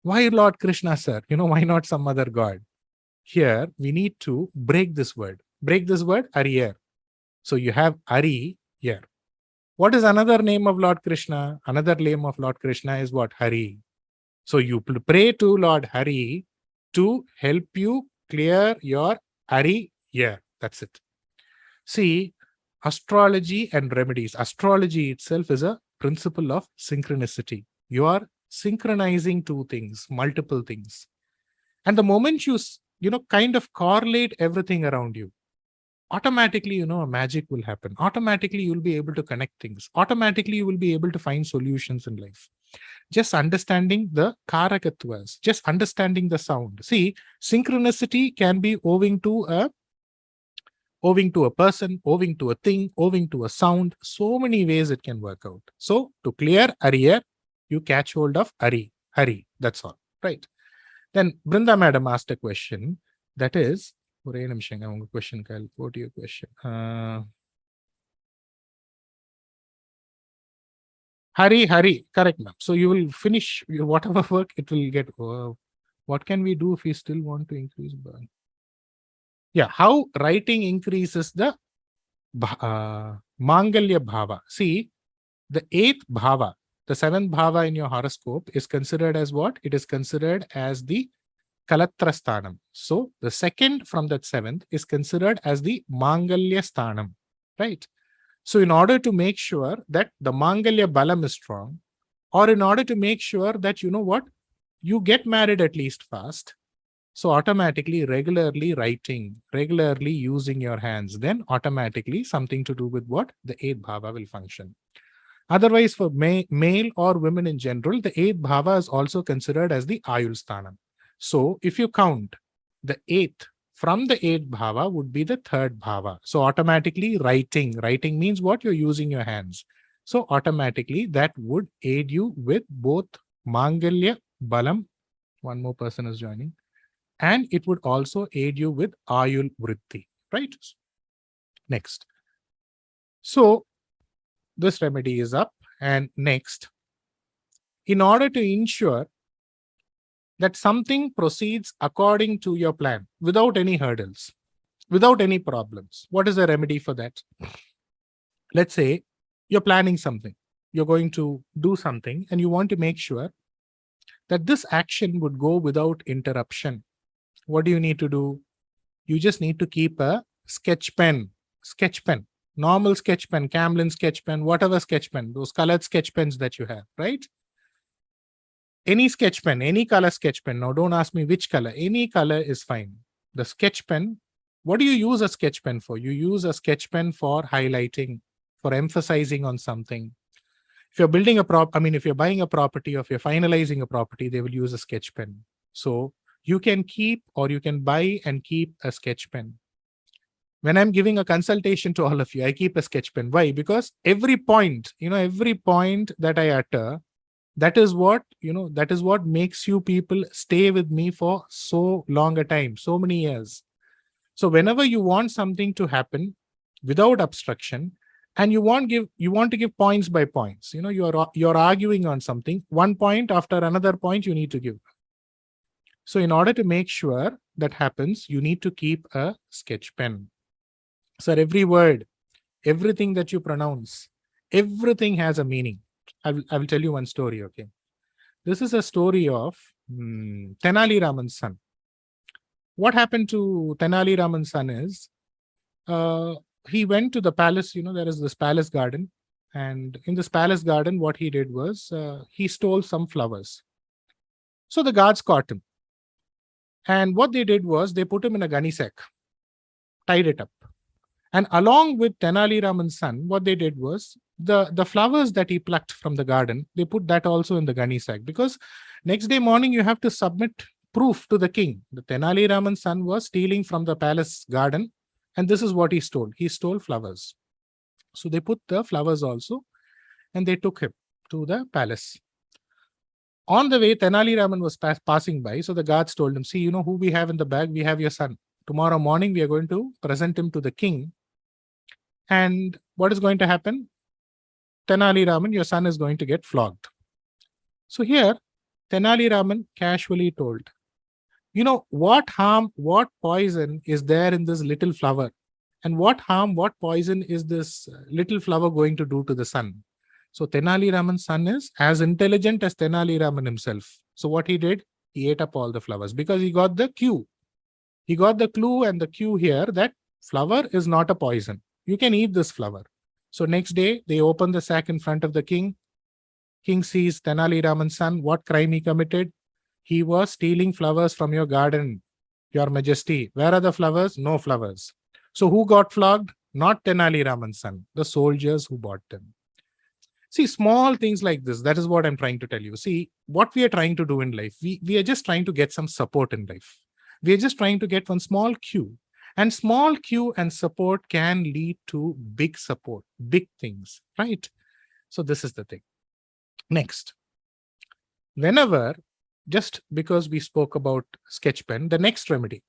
Speaker 1: Why Lord Krishna, sir? Why not some other god? Here, we need to break this word. Break this word, arrear. So you have Ari here. What is another name of Lord Krishna? Another name of Lord Krishna is what? Hari. So you pray to Lord Hari to help you clear your Ari here. That's it. See, astrology and remedies. Astrology itself is a principle of synchronicity. You are synchronizing two things, multiple things. And the moment you kind of correlate everything around you, automatically, a magic will happen. Automatically, you'll be able to connect things. Automatically, you will be able to find solutions in life. Just understanding the KARAKATHWAS, just understanding the sound. See, synchronicity can be owing to a person, owing to a thing, owing to a sound. So many ways it can work out. So to clear arrear, you catch hold of Hari. That's all, right? Then Brinda madam asked a question. That is, question. I'll go to your question. Hari, correct, ma'am. So you will finish your whatever work, it will get. What can we do if we still want to increase burn? Yeah, how writing increases the Mangalya Bhava. See, the 8th Bhava, the 7th Bhava in your horoscope is considered as what? It is considered as the Kalatra Sthanam. So the second from that 7th is considered as the Mangalya Sthanam, right? So in order to make sure that the Mangalya Balam is strong, or in order to make sure that, you get married at least fast, so automatically, regularly writing, regularly using your hands, then automatically something to do with what? The 8th Bhava will function. Otherwise, for male or women in general, the 8th Bhava is also considered as the Ayul Sthanam. So if you count the 8th from the 8th Bhava would be the 3rd Bhava. So automatically writing means what? You're using your hands. So automatically that would aid you with both Mangalya Balam. One more person is joining. And it would also aid you with Ayul Vritti, right? Next. So this remedy is up. And next, in order to ensure that something proceeds according to your plan without any hurdles, without any problems, what is the remedy for that? Let's say you're planning something, you're going to do something, and you want to make sure that this action would go without interruption. What do you need to do? You just need to keep a sketch pen, normal sketch pen, Camlin sketch pen, whatever sketch pen, those colored sketch pens that you have, right? Any sketch pen, any color sketch pen. Now, don't ask me which color. Any color is fine. The sketch pen, what do you use a sketch pen for? You use a sketch pen for highlighting, for emphasizing on something. If you're building if you're buying a property or if you're finalizing a property, they will use a sketch pen. So you can keep or you can buy and keep a sketch pen. When I'm giving a consultation to all of you, I keep a sketch pen. Why? Because every point, every point that I utter, that is what makes you people stay with me for so long a time, so many years. So whenever you want something to happen without obstruction, and you want to give points by points, you're arguing on something, one point after another point you need to give. So in order to make sure that happens, you need to keep a sketch pen. Sir, every word, everything that you pronounce, everything has a meaning. I will tell you one story, okay? This is a story of Tenali Raman's son. What happened to Tenali Raman's son is, he went to the palace, there is this palace garden. And in this palace garden, what he did was, he stole some flowers. So the guards caught him. And what they did was, they put him in a gunny sack, tied it up. And along with Tenali Raman's son, what they did was, the flowers that he plucked from the garden, they put that also in the gunny sack. Because next day morning, you have to submit proof to the king. The Tenali Raman's son was stealing from the palace garden. And this is what he stole. He stole flowers. So they put the flowers also, and they took him to the palace. On the way, Tenali Raman was passing by. So the guards told him, see, you know who we have in the bag? We have your son. Tomorrow morning, we are going to present him to the king. And what is going to happen? Tenali Raman, your son is going to get flogged. So here, Tenali Raman casually told, what harm, what poison is there in this little flower? And what harm, what poison is this little flower going to do to the sun? So Tenali Raman's son is as intelligent as Tenali Raman himself. So what he did, he ate up all the flowers because he got the cue. He got the clue and the cue here that flower is not a poison. You can eat this flower. So next day, they open the sack in front of the king. King sees Tenali Raman's son. What crime he committed? He was stealing flowers from your garden, your majesty. Where are the flowers? No flowers. So who got flogged? Not Tenali Raman's son, the soldiers who bought them. See, small things like this, that is what I'm trying to tell you. See, what we are trying to do in life, we are just trying to get some support in life. We are just trying to get one small cue. And small cue and support can lead to big support, big things, right? So this is the thing. Next, whenever, just because we spoke about sketch pen, the next remedy,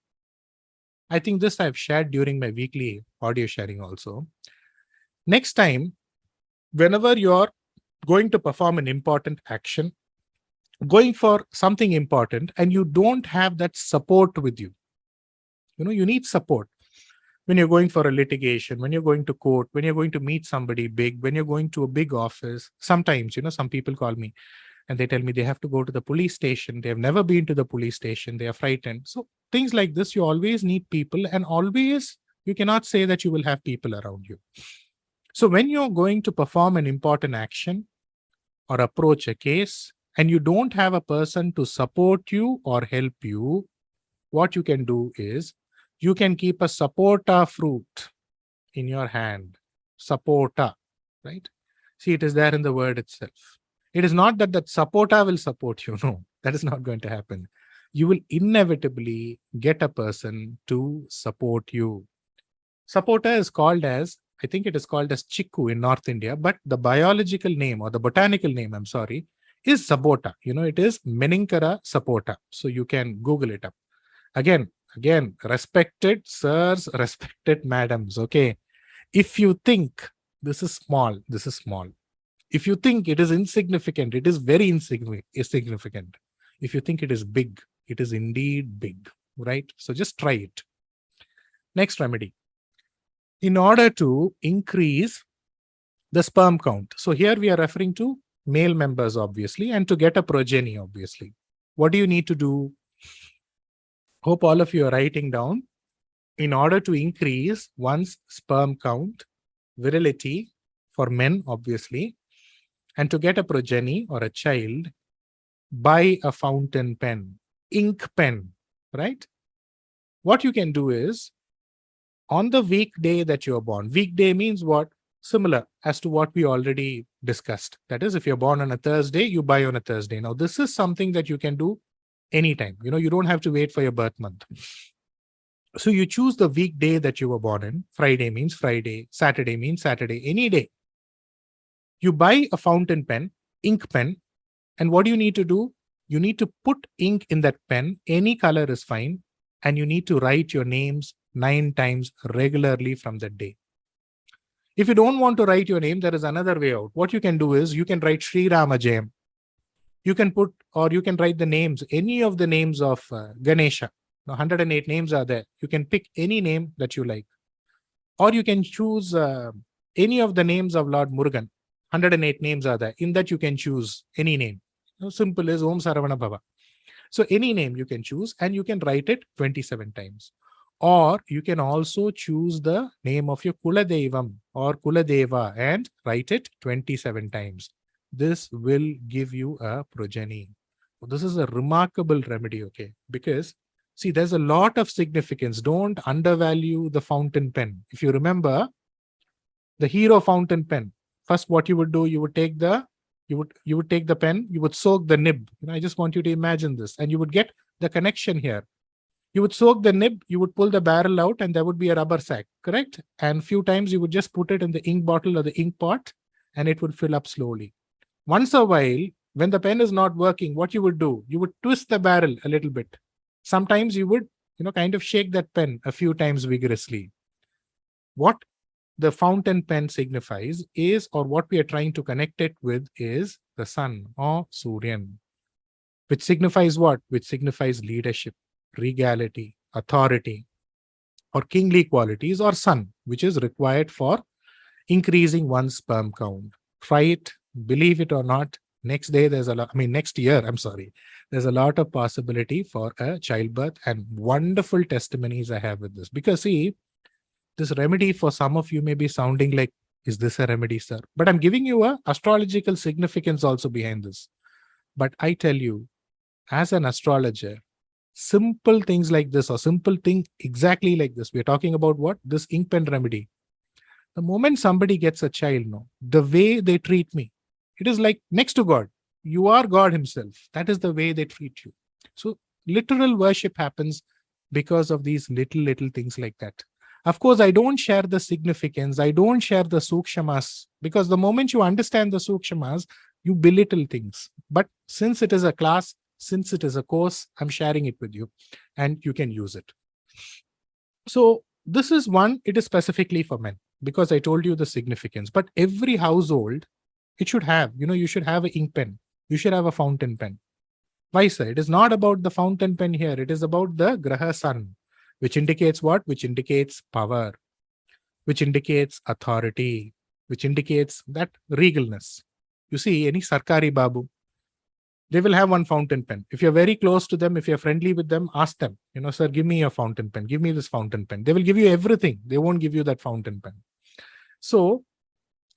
Speaker 1: I think this I've shared during my weekly audio sharing also. Next time, whenever you're going to perform an important action, going for something important, and you don't have that support with you, you need support. When you're going for a litigation, when you're going to court, when you're going to meet somebody big, when you're going to a big office, sometimes, some people call me and they tell me they have to go to the police station. They have never been to the police station. They are frightened. So things like this, you always need people, and always you cannot say that you will have people around you. So when you're going to perform an important action or approach a case, and you don't have a person to support you or help you, what you can do is, you can keep a sapota fruit in your hand. Sapota, right? See, it is there in the word itself. It is not that sapota will support you. No, that is not going to happen. You will inevitably get a person to support you. Sapota is called as, I think it is called as chiku in North India, but the biological name or the botanical name, I'm sorry, is sapota. It is Menincara sapota. So you can Google it up. Again, respected sirs, respected madams, okay? If you think this is small, this is small. If you think it is insignificant, it is very insignificant. If you think it is big, it is indeed big, right? So just try it. Next remedy. In order to increase the sperm count. So here we are referring to male members, obviously, and to get a progeny, obviously. What do you need to do? Hope all of you are writing down. In order to increase one's sperm count, virility for men, obviously, and to get a progeny or a child, buy a fountain pen, ink pen, right? What you can do is, on the weekday that you are born, weekday means what? Similar as to what we already discussed. That is, if you're born on a Thursday, you buy on a Thursday. Now, this is something that you can do anytime. You don't have to wait for your birth month. So you choose the weekday that you were born in. Friday means Friday. Saturday means Saturday. Any day. You buy a fountain pen, ink pen. And what do you need to do? You need to put ink in that pen. Any color is fine. And you need to write your names 9 times regularly from that day. If you don't want to write your name, there is another way out. What you can do is, you can write Sri Rama Jayam. You can put, or you can write the names, any of the names of Ganesha, Now, 108 names are there. You can pick any name that you like. Or you can choose any of the names of Lord Murugan. 108 names are there. In that you can choose any name. Simple as Om Saravana Bhava. So any name you can choose and you can write it 27 times. Or you can also choose the name of your Kula Devam or Kula Deva and write it 27 times. This will give you a progeny. This is a remarkable remedy, okay? Because see, there's a lot of significance. Don't undervalue the fountain pen. If you remember the hero fountain pen, first what you would do, you would take the pen, you would soak the nib. I just want you to imagine this, and you would get the connection here. You would soak the nib, you would pull the barrel out, and there would be a rubber sac, correct? And few times you would just put it in the ink bottle or the ink pot, and it would fill up slowly. Once a while, when the pen is not working, what you would do, you would twist the barrel a little bit. Sometimes you would, kind of shake that pen a few times vigorously. What the fountain pen signifies is, or what we are trying to connect it with is the sun or Suryan, which signifies what? Which signifies leadership, regality, authority, or kingly qualities, or sun, which is required for increasing one's sperm count. Try it, believe it or not. Next year, there's a lot of possibility for a childbirth, and wonderful testimonies I have with this. Because see, this remedy for some of you may be sounding like, is this a remedy, sir? But I'm giving you a astrological significance also behind this. But I tell you, as an astrologer, simple things like this, or simple thing exactly like this, we're talking about what? This ink pen remedy. The moment somebody gets a child, the way they treat me, it is like next to God. You are God himself. That is the way they treat you. So literal worship happens because of these little things like that. Of course, I don't share the significance. I don't share the sukshamas, because the moment you understand the sukshamas, you belittle things. But since it is a class, since it is a course, I'm sharing it with you and you can use it. So this is one, it is specifically for men, because I told you the significance. But every household, it should have, you should have an ink pen. You should have a fountain pen. Why, sir? It is not about the fountain pen here. It is about the Graha sun, which indicates what? Which indicates power, which indicates authority, which indicates that regalness. You see, any Sarkari Babu, they will have one fountain pen. If you're very close to them, if you're friendly with them, ask them, sir, give me your fountain pen. Give me this fountain pen. They will give you everything. They won't give you that fountain pen. So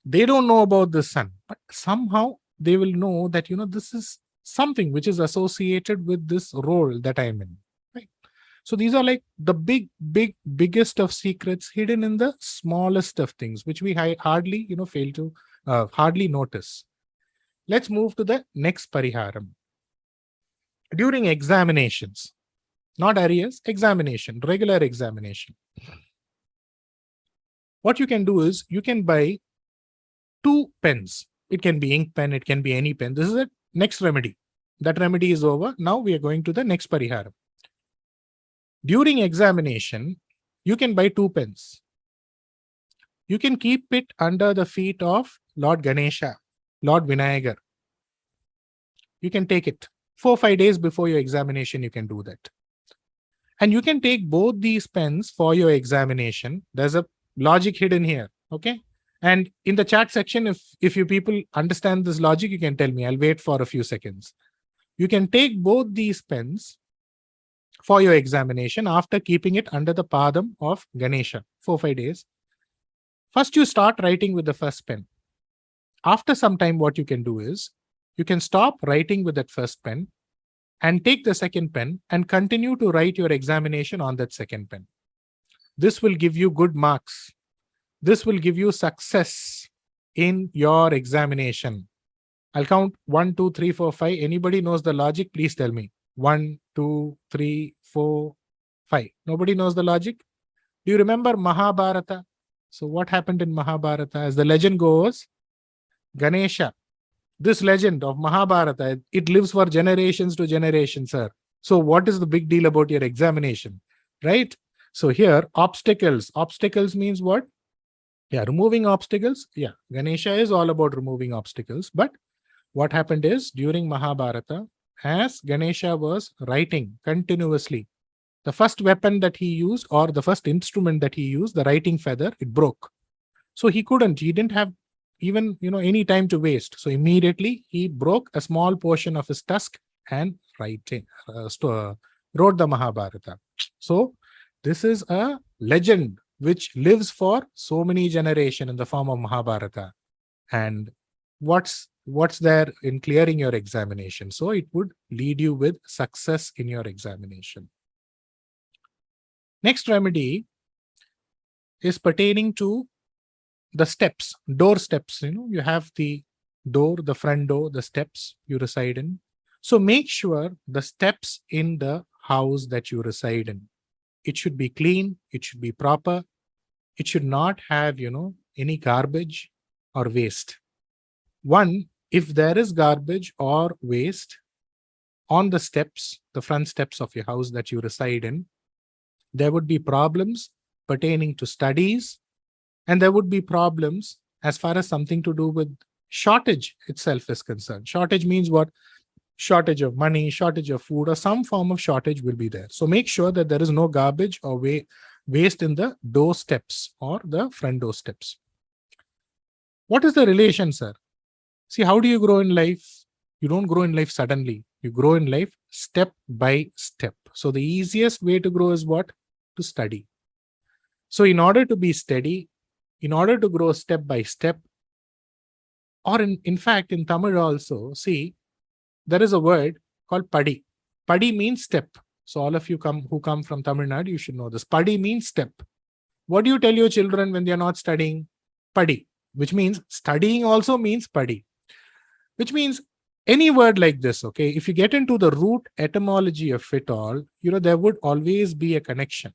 Speaker 1: they don't know about the sun, but somehow they will know that, this is something which is associated with this role that I'm in. Right? So these are like the biggest of secrets hidden in the smallest of things, which we hardly, fail to hardly notice. Let's move to the next pariharam. During examinations, not arrears, examination, regular examination. What you can do is you can buy 2 pens. It can be ink pen, it can be any pen. This is the next remedy. That remedy is over. Now we are going to the next pariharam. During examination, you can buy 2 pens. You can keep it under the feet of Lord Ganesha, Lord Vinayagar. You can take it 4-5 days before your examination. You can do that. And you can take both these pens for your examination. There's a logic hidden here. Okay. And in the chat section, if you people understand this logic, you can tell me. I'll wait for a few seconds. You can take both these pens for your examination after keeping it under the padam of Ganesha 4-5 days. First, you start writing with the first pen. After some time, what you can do is, you can stop writing with that first pen and take the second pen and continue to write your examination on that second pen. This will give you good marks. This will give you success in your examination. I'll count 1, 2, 3, 4, 5. Anybody knows the logic? Please tell me. 1, 2, 3, 4, 5. Nobody knows the logic? Do you remember Mahabharata? So what happened in Mahabharata? As the legend goes, Ganesha, this legend of Mahabharata, it lives for generations to generations, sir. So what is the big deal about your examination, right? So here, obstacles. Obstacles means what? Yeah, removing obstacles. Yeah, Ganesha is all about removing obstacles. But what happened is, during Mahabharata, as Ganesha was writing continuously, The first weapon that he used, or the first instrument that he used, the writing feather, it broke. So he didn't have even any time to waste. So immediately he broke a small portion of his tusk and wrote the Mahabharata. So this is a legend which lives for so many generations in the form of Mahabharata. And what's there in clearing your examination? So it would lead you with success in your examination. Next remedy is pertaining to the steps, door steps. You have the door, the front door, the steps you reside in. So make sure the steps in the house that you reside in, it should be clean, it should be proper, it should not have any garbage or waste. One, if there is garbage or waste on the steps, the front steps of your house that you reside in, there would be problems pertaining to studies, and there would be problems as far as something to do with shortage itself is concerned. Shortage means what? Shortage of money, shortage of food, or some form of shortage will be there. So make sure that there is no garbage or waste in the door steps or the front door steps. What is the relation, sir? See, how do you grow in life? You don't grow in life suddenly. You grow in life step by step. So the easiest way to grow is what? To study. So in order to be steady, in order to grow step by step, or in fact, in Tamil also, see, there is a word called padi. Padi means step. So all of you who come from Tamil Nadu, you should know this. Padi means step. What do you tell your children when they are not studying? Padi, which means studying also means padi. Which means any word like this, okay, if you get into the root etymology of it all, there would always be a connection.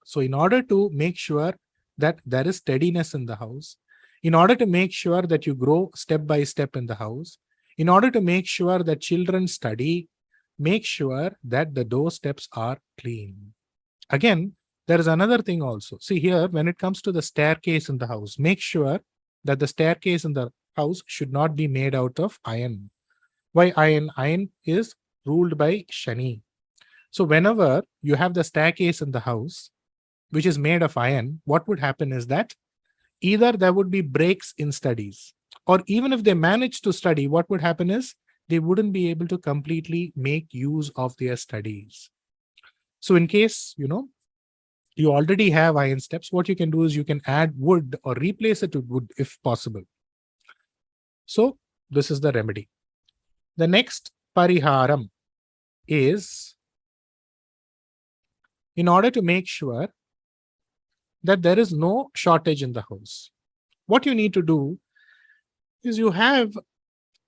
Speaker 1: So in order to make sure that there is steadiness in the house, in order to make sure that you grow step by step in the house, in order to make sure that children study, make sure that the doorsteps are clean. Again, there is another thing also. See here, when it comes to the staircase in the house, make sure that the staircase in the house should not be made out of iron. Why iron? Iron is ruled by Shani. So whenever you have the staircase in the house, which is made of iron, what would happen is that either there would be breaks in studies, or even if they manage to study, what would happen is they wouldn't be able to completely make use of their studies. So in case, you already have iron steps, what you can do is you can add wood or replace it with wood if possible. So this is the remedy. The next pariharam is, in order to make sure that there is no shortage in the house, what you need to do is you have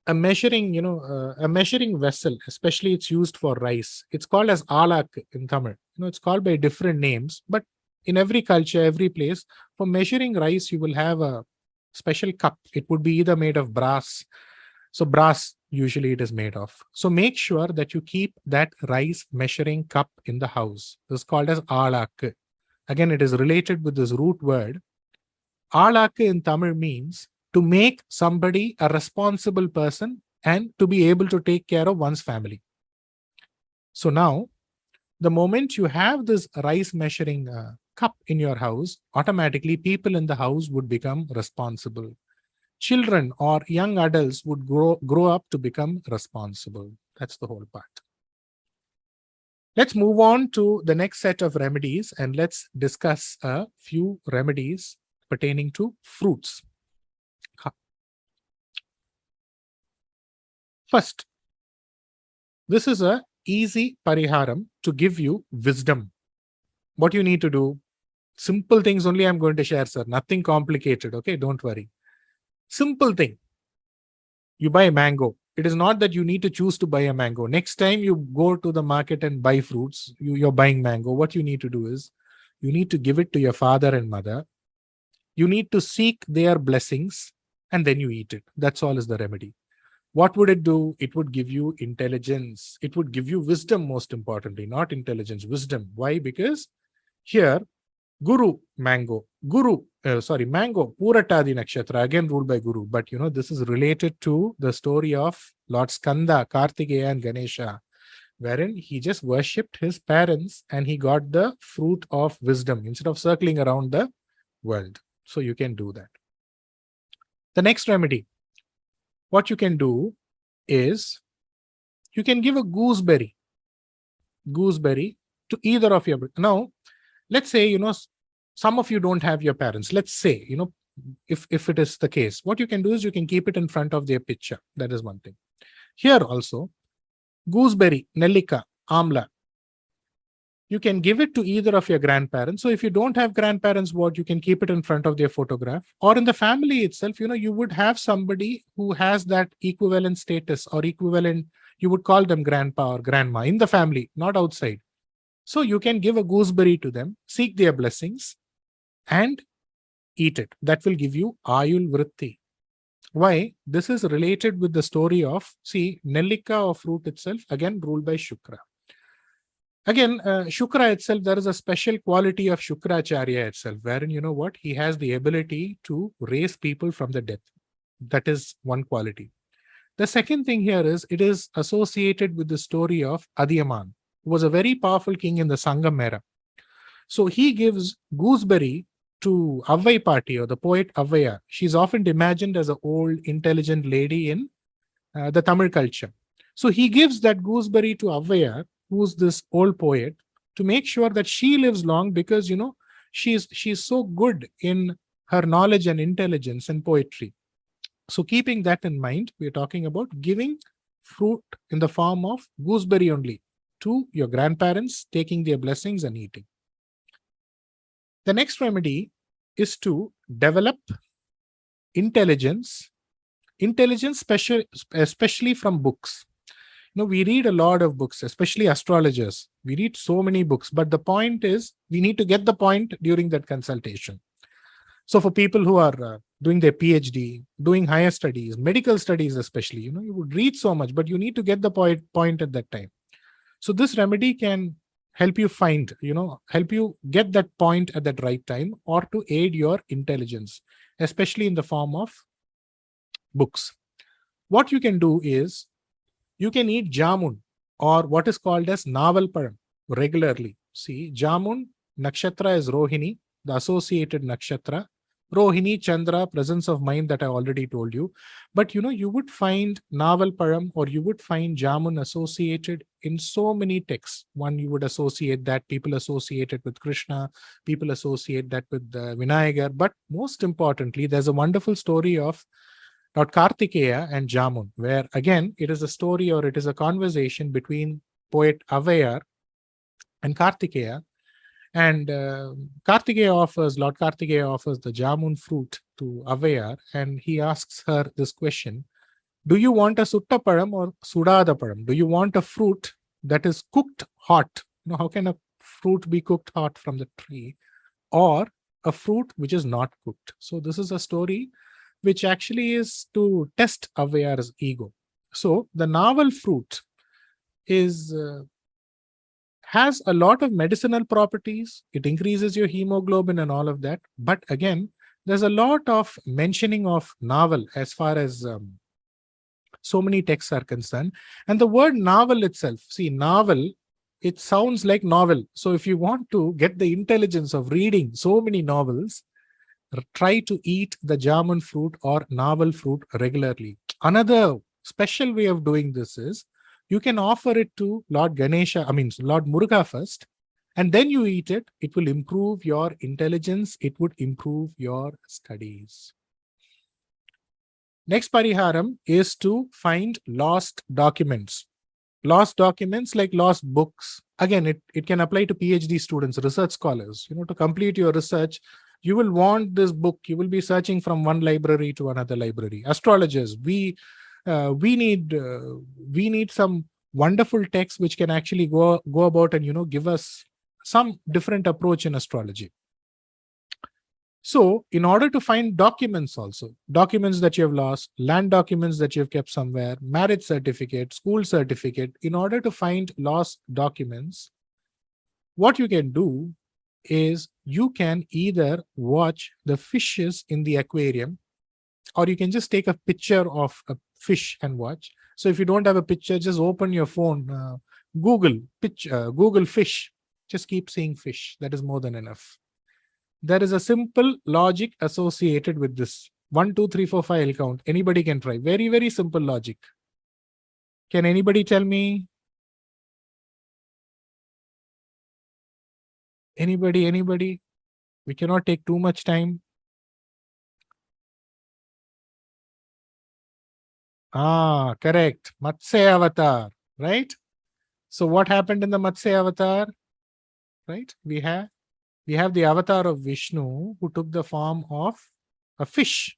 Speaker 1: a measuring, a measuring vessel, especially it's used for rice. It's called as alak in Tamil. It's called by different names, but in every culture, every place, for measuring rice, you will have a special cup. It would be either made of brass. So brass, usually it is made of. So make sure that you keep that rice measuring cup in the house. This is called as alak. Again, it is related with this root word. Alak in Tamil means to make somebody a responsible person and to be able to take care of one's family. So now, the moment you have this rice measuring cup in your house, automatically people in the house would become responsible. Children or young adults would grow up to become responsible. That's the whole part. Let's move on to the next set of remedies and let's discuss a few remedies pertaining to fruits. First, this is a easy pariharam to give you wisdom. What you need to do, simple things only I'm going to share, sir. Nothing complicated, okay? Don't worry. Simple thing. You buy mango. It is not that you need to choose to buy a mango. Next time you go to the market and buy fruits, you're buying mango. What you need to do is, you need to give it to your father and mother. You need to seek their blessings and then you eat it. That's all is the remedy. What would it do? It would give you intelligence. It would give you wisdom, most importantly, not intelligence, wisdom. Why? Because here, Guru, mango, mango, Puratadi Nakshatra, again ruled by Guru. But this is related to the story of Lord Skanda, Kartikeya and Ganesha. wherein he just worshipped his parents and he got the fruit of wisdom instead of circling around the world. So you can do that. The next remedy, what you can do is you can give a gooseberry to either of your. Now, let's say, some of you don't have your parents. Let's say, if it is the case, what you can do is you can keep it in front of their picture. That is one thing. Here also, gooseberry, nellika, amla, you can give it to either of your grandparents. So if you don't have grandparents, what you can keep it in front of their photograph, or in the family itself, you would have somebody who has that equivalent status or equivalent, you would call them grandpa or grandma in the family, not outside. So you can give a gooseberry to them, seek their blessings and eat it. That will give you Ayul Vritti. Why? This is related with the story of, see, Nellika or fruit itself, again ruled by Shukra. Again, Shukra itself, there is a special quality of Shukracharya itself, wherein, he has the ability to raise people from the death. That is one quality. The second thing here is, it is associated with the story of Adhiyaman, who was a very powerful king in the Sangam era. So he gives gooseberry to Avvai Party, or the poet Avvaya. She's often imagined as an old, intelligent lady in the Tamil culture. So he gives that gooseberry to Avvaya, who's this old poet, to make sure that she lives long, because she's so good in her knowledge and intelligence and poetry. So keeping that in mind, we're talking about giving fruit in the form of gooseberry only to your grandparents, taking their blessings and eating. The next remedy is to develop intelligence, especially from books. We read a lot of books, especially astrologers. We read so many books, but the point is, we need to get the point during that consultation. So for people who are doing their PhD, doing higher studies, medical studies especially, you would read so much, but you need to get the point at that time. So this remedy can help you find, help you get that point at that right time, or to aid your intelligence, especially in the form of books. What you can do is, you can eat jamun, or what is called as naval param, regularly. See, jamun, nakshatra is Rohini, the associated nakshatra. Rohini, Chandra, presence of mind, that I already told you. But you would find naval param, or you would find jamun associated in so many texts. One, you would associate that, people associate it with Krishna, people associate that with Vinayagar. But most importantly, there's a wonderful story of Lord Kartikeya and Jamun, where again, it is a story, or it is a conversation between poet Avayar and Kartikeya. And Lord Kartikeya offers the Jamun fruit to Avayar, and he asks her this question: do you want a Sutta Param or Sudada Param? Do you want a fruit that is cooked hot? How can a fruit be cooked hot from the tree? Or a fruit which is not cooked? So this is a story which actually is to test Avayar's ego. So the navel fruit has a lot of medicinal properties. It increases your hemoglobin and all of that. But again, there's a lot of mentioning of navel as far as so many texts are concerned. And the word navel itself, see, navel, it sounds like novel. So if you want to get the intelligence of reading so many novels, try to eat the jamun fruit or navel fruit regularly. Another special way of doing this is, you can offer it to Lord Muruga first, and then you eat it. It will improve your intelligence. It would improve your studies. Next pariharam is to find lost documents. Lost documents like lost books. Again, it can apply to PhD students, research scholars. To complete your research, you will want this book. You will be searching from one library to another library. Astrologers, we need some wonderful texts which can actually go about and give us some different approach in astrology. So in order to find documents also, documents that you have lost, land documents that you have kept somewhere, marriage certificate, school certificate, in order to find lost documents, what you can do is you can either watch the fishes in the aquarium, or you can just take a picture of a fish and watch. So if you don't have a picture, just open your phone, Google fish. Just keep saying fish. That is more than enough. There is a simple logic associated with this. 1, 2, 3, 4, 5 I'll count. Anybody can try. Very, very simple logic. Can anybody tell me? Anybody? We cannot take too much time. Correct. Matsya Avatar, right? So what happened in the Matsya Avatar? Right? We have the avatar of Vishnu who took the form of a fish.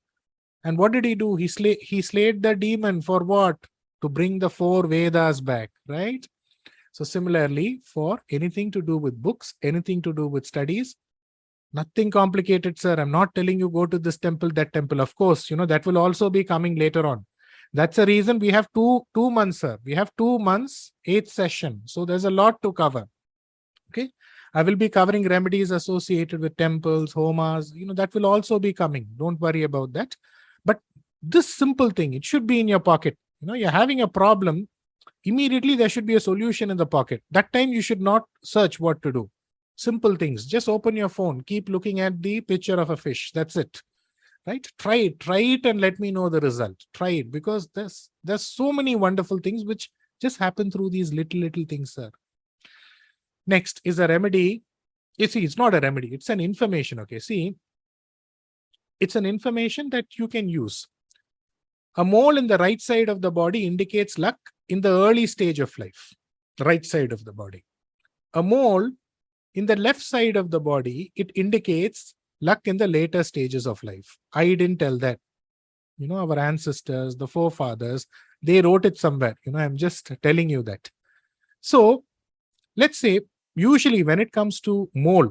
Speaker 1: And what did he do? He slayed the demon for what? To bring the 4 Vedas back, right? So similarly, for anything to do with books, anything to do with studies, nothing complicated, sir. I'm not telling you go to this temple, that temple. Of course, that will also be coming later on. That's the reason we have two months, sir. We have 2 months, 8th session. So there's a lot to cover. Okay. I will be covering remedies associated with temples, homas, that will also be coming. Don't worry about that. But this simple thing, it should be in your pocket. You're having a problem. Immediately there should be a solution in the pocket. That time you should not search what to do. Simple things. Just open your phone. Keep looking at the picture of a fish. That's it. Right? Try it and let me know the result. Try it, because there's so many wonderful things which just happen through these little things, sir. Next is a remedy. You see, it's not a remedy. It's an information. Okay. See, it's an information that you can use. A mole in the right side of the body indicates luck in the early stage of life. The right side of the body. A mole in the left side of the body, it indicates luck in the later stages of life. I didn't tell that. Our ancestors, the forefathers, they wrote it somewhere. I'm just telling you that. So let's say, usually when it comes to mole,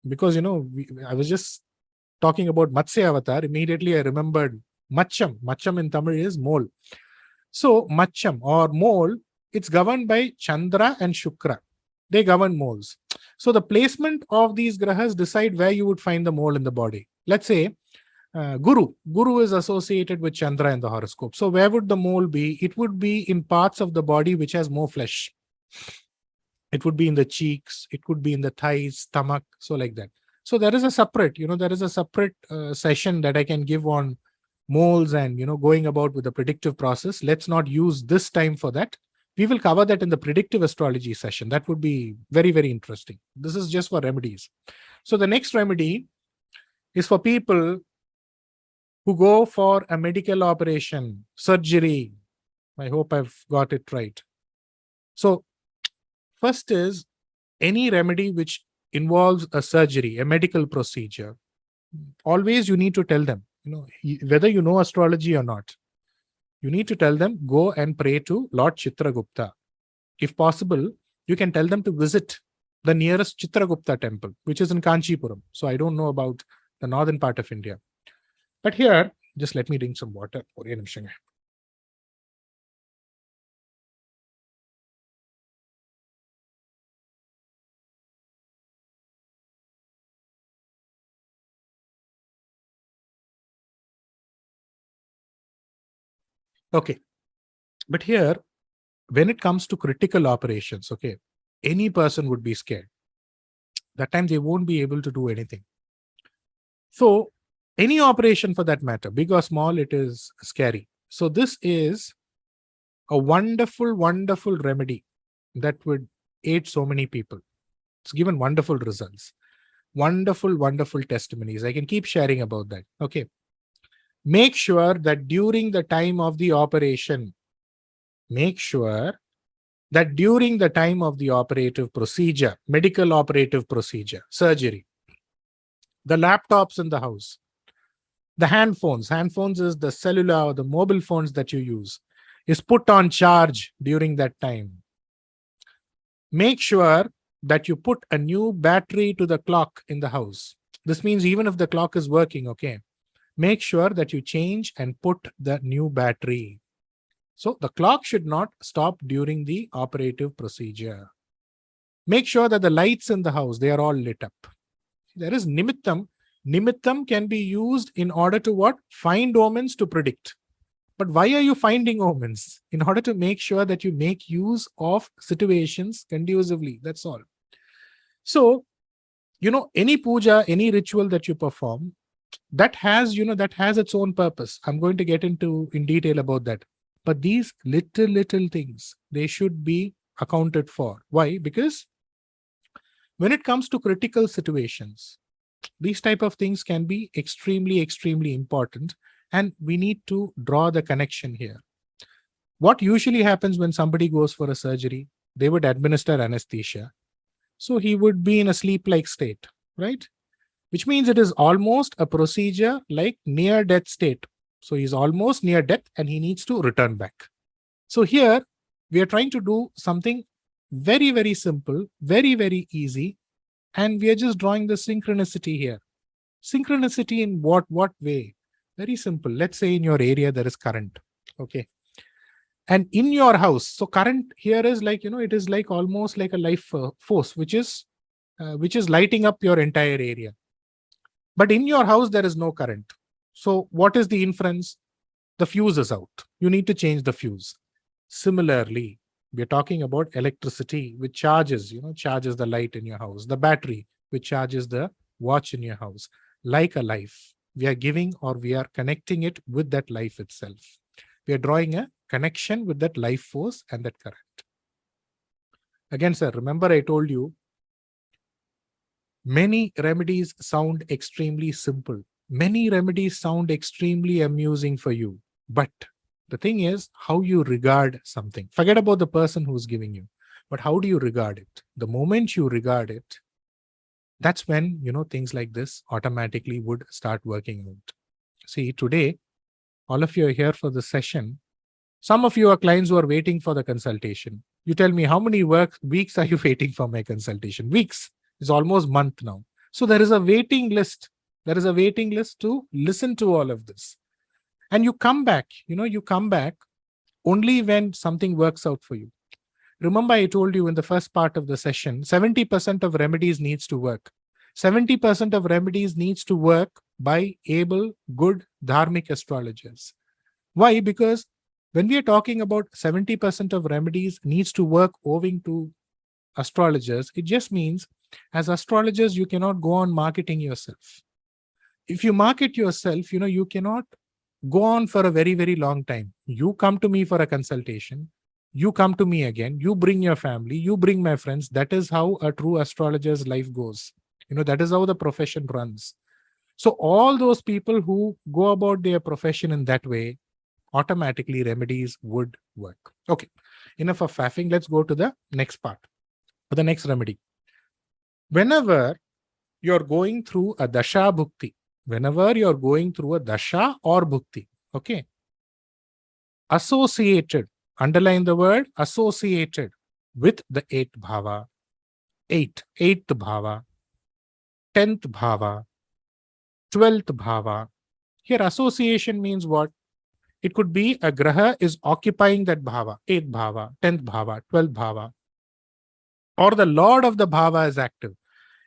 Speaker 1: because, I was just talking about Matsya Avatar, immediately I remembered Macham. Macham in Tamil is mole. So Macham or mole, it's governed by Chandra and Shukra. They govern moles. So the placement of these grahas decide where you would find the mole in the body. Let's say Guru. Guru is associated with Chandra in the horoscope. So where would the mole be? It would be in parts of the body which has more flesh. It would be in the cheeks. It could be in the thighs, stomach. So like that. So there is a separate, session that I can give on moles and, going about with the predictive process. Let's not use this time for that. We will cover that in the predictive astrology session. That would be very, very interesting. This is just for remedies. So the next remedy is for people who go for a medical operation, surgery. I hope I've got it right. So first is any remedy which involves a surgery, a medical procedure. Always you need to tell them, whether you know astrology or not. You need to tell them, go and pray to Lord Chitragupta. If possible, you can tell them to visit the nearest Chitragupta temple, which is in Kanchipuram. So I don't know about the northern part of India. But here, just let me drink some water. Okay. But here, when it comes to critical operations, okay, any person would be scared. That time they won't be able to do anything. So any operation for that matter, big or small, it is scary. So this is a wonderful, wonderful remedy that would aid so many people. It's given wonderful results. Wonderful, wonderful testimonies. I can keep sharing about that. Okay. Make sure that during the time of the operation, operative procedure, medical operative procedure, surgery, the laptops in the house, the handphones is the cellular or the mobile phones that you use, is put on charge during that time. Make sure that you put a new battery to the clock in the house. This means even if the clock is working, okay, make sure that you change and put the new battery. So the clock should not stop during the operative procedure. Make sure that the lights in the house, they are all lit up. There is nimittam. Nimittam can be used in order to what? Find omens to predict. But why are you finding omens? In order to make sure that you make use of situations conducively. That's all. So, any puja, any ritual that you perform, that has its own purpose. I'm going to get into in detail about that. But these little things, they should be accounted for. Why? Because when it comes to critical situations, these type of things can be extremely important, and we need to draw the connection here. What usually happens when somebody goes for a surgery, they would administer anesthesia. So he would be in a sleep-like state, right? Which means it is almost a procedure like near-death state. So he's almost near death and he needs to return back. So here we are trying to do something very simple, very easy, and we are just drawing the synchronicity here. Synchronicity in what way? Very simple. Let's say in your area there is current, okay? And in your house, so current here is like, it is like almost like a life force, which is lighting up your entire area. But in your house, there is no current. So what is the inference? The fuse is out. You need to change the fuse. Similarly, we are talking about electricity, which charges the light in your house, the battery, which charges the watch in your house. Like a life, we are giving or we are connecting it with that life itself. We are drawing a connection with that life force and that current. Again, sir, remember I told you, many remedies sound extremely simple. Many remedies sound extremely amusing for you. But the thing is how you regard something. Forget about the person who's giving you. But how do you regard it? The moment you regard it, that's when, things like this automatically would start working out. See, today, all of you are here for the session. Some of you are clients who are waiting for the consultation. You tell me, how many weeks are you waiting for my consultation? Weeks. It's almost month now. So there is a waiting list. There is a waiting list to listen to all of this. And you come back, only when something works out for you. Remember, I told you in the first part of the session, 70% of remedies needs to work. 70% of remedies needs to work by able, good, dharmic astrologers. Why? Because when we are talking about 70% of remedies needs to work owing to astrologers, it just means as astrologers, you cannot go on marketing yourself. If you market yourself, you cannot go on for a very long time. You come to me for a consultation. You come to me again. You bring your family. You bring my friends. That is how a true astrologer's life goes. That is how the profession runs. So all those people who go about their profession in that way, automatically remedies would work. Okay, enough of faffing. Let's go to the next part, the next remedy. Whenever you're going through a dasha bhukti, whenever you're going through a dasha or bhukti, okay, associated, underline the word associated with the 8th bhava, 8th bhava, 10th bhava, 12th bhava. Here association means what? It could be a graha is occupying that bhava, 8th bhava, 10th bhava, 12th bhava, or the lord of the bhava is active,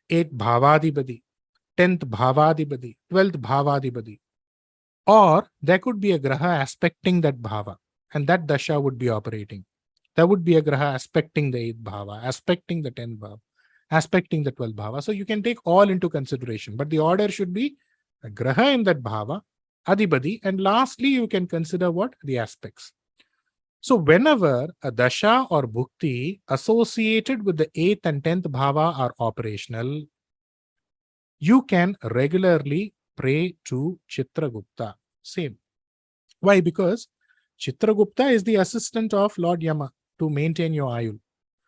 Speaker 1: 8th bhavadibadi, 10th bhavadibadi, 12th bhavadibadi. Or there could be a graha aspecting that bhava, and that dasha would be operating. There would be a graha aspecting the 8th bhava, aspecting the 10th bhava, aspecting the 12th bhava. So you can take all into consideration, but the order should be a graha in that bhava, adibadi, and lastly you can consider what? The aspects. So whenever a dasha or bhukti associated with the 8th and 10th bhava are operational, you can regularly pray to Chitragupta. Same. Why? Because Chitragupta is the assistant of Lord Yama to maintain your ayul.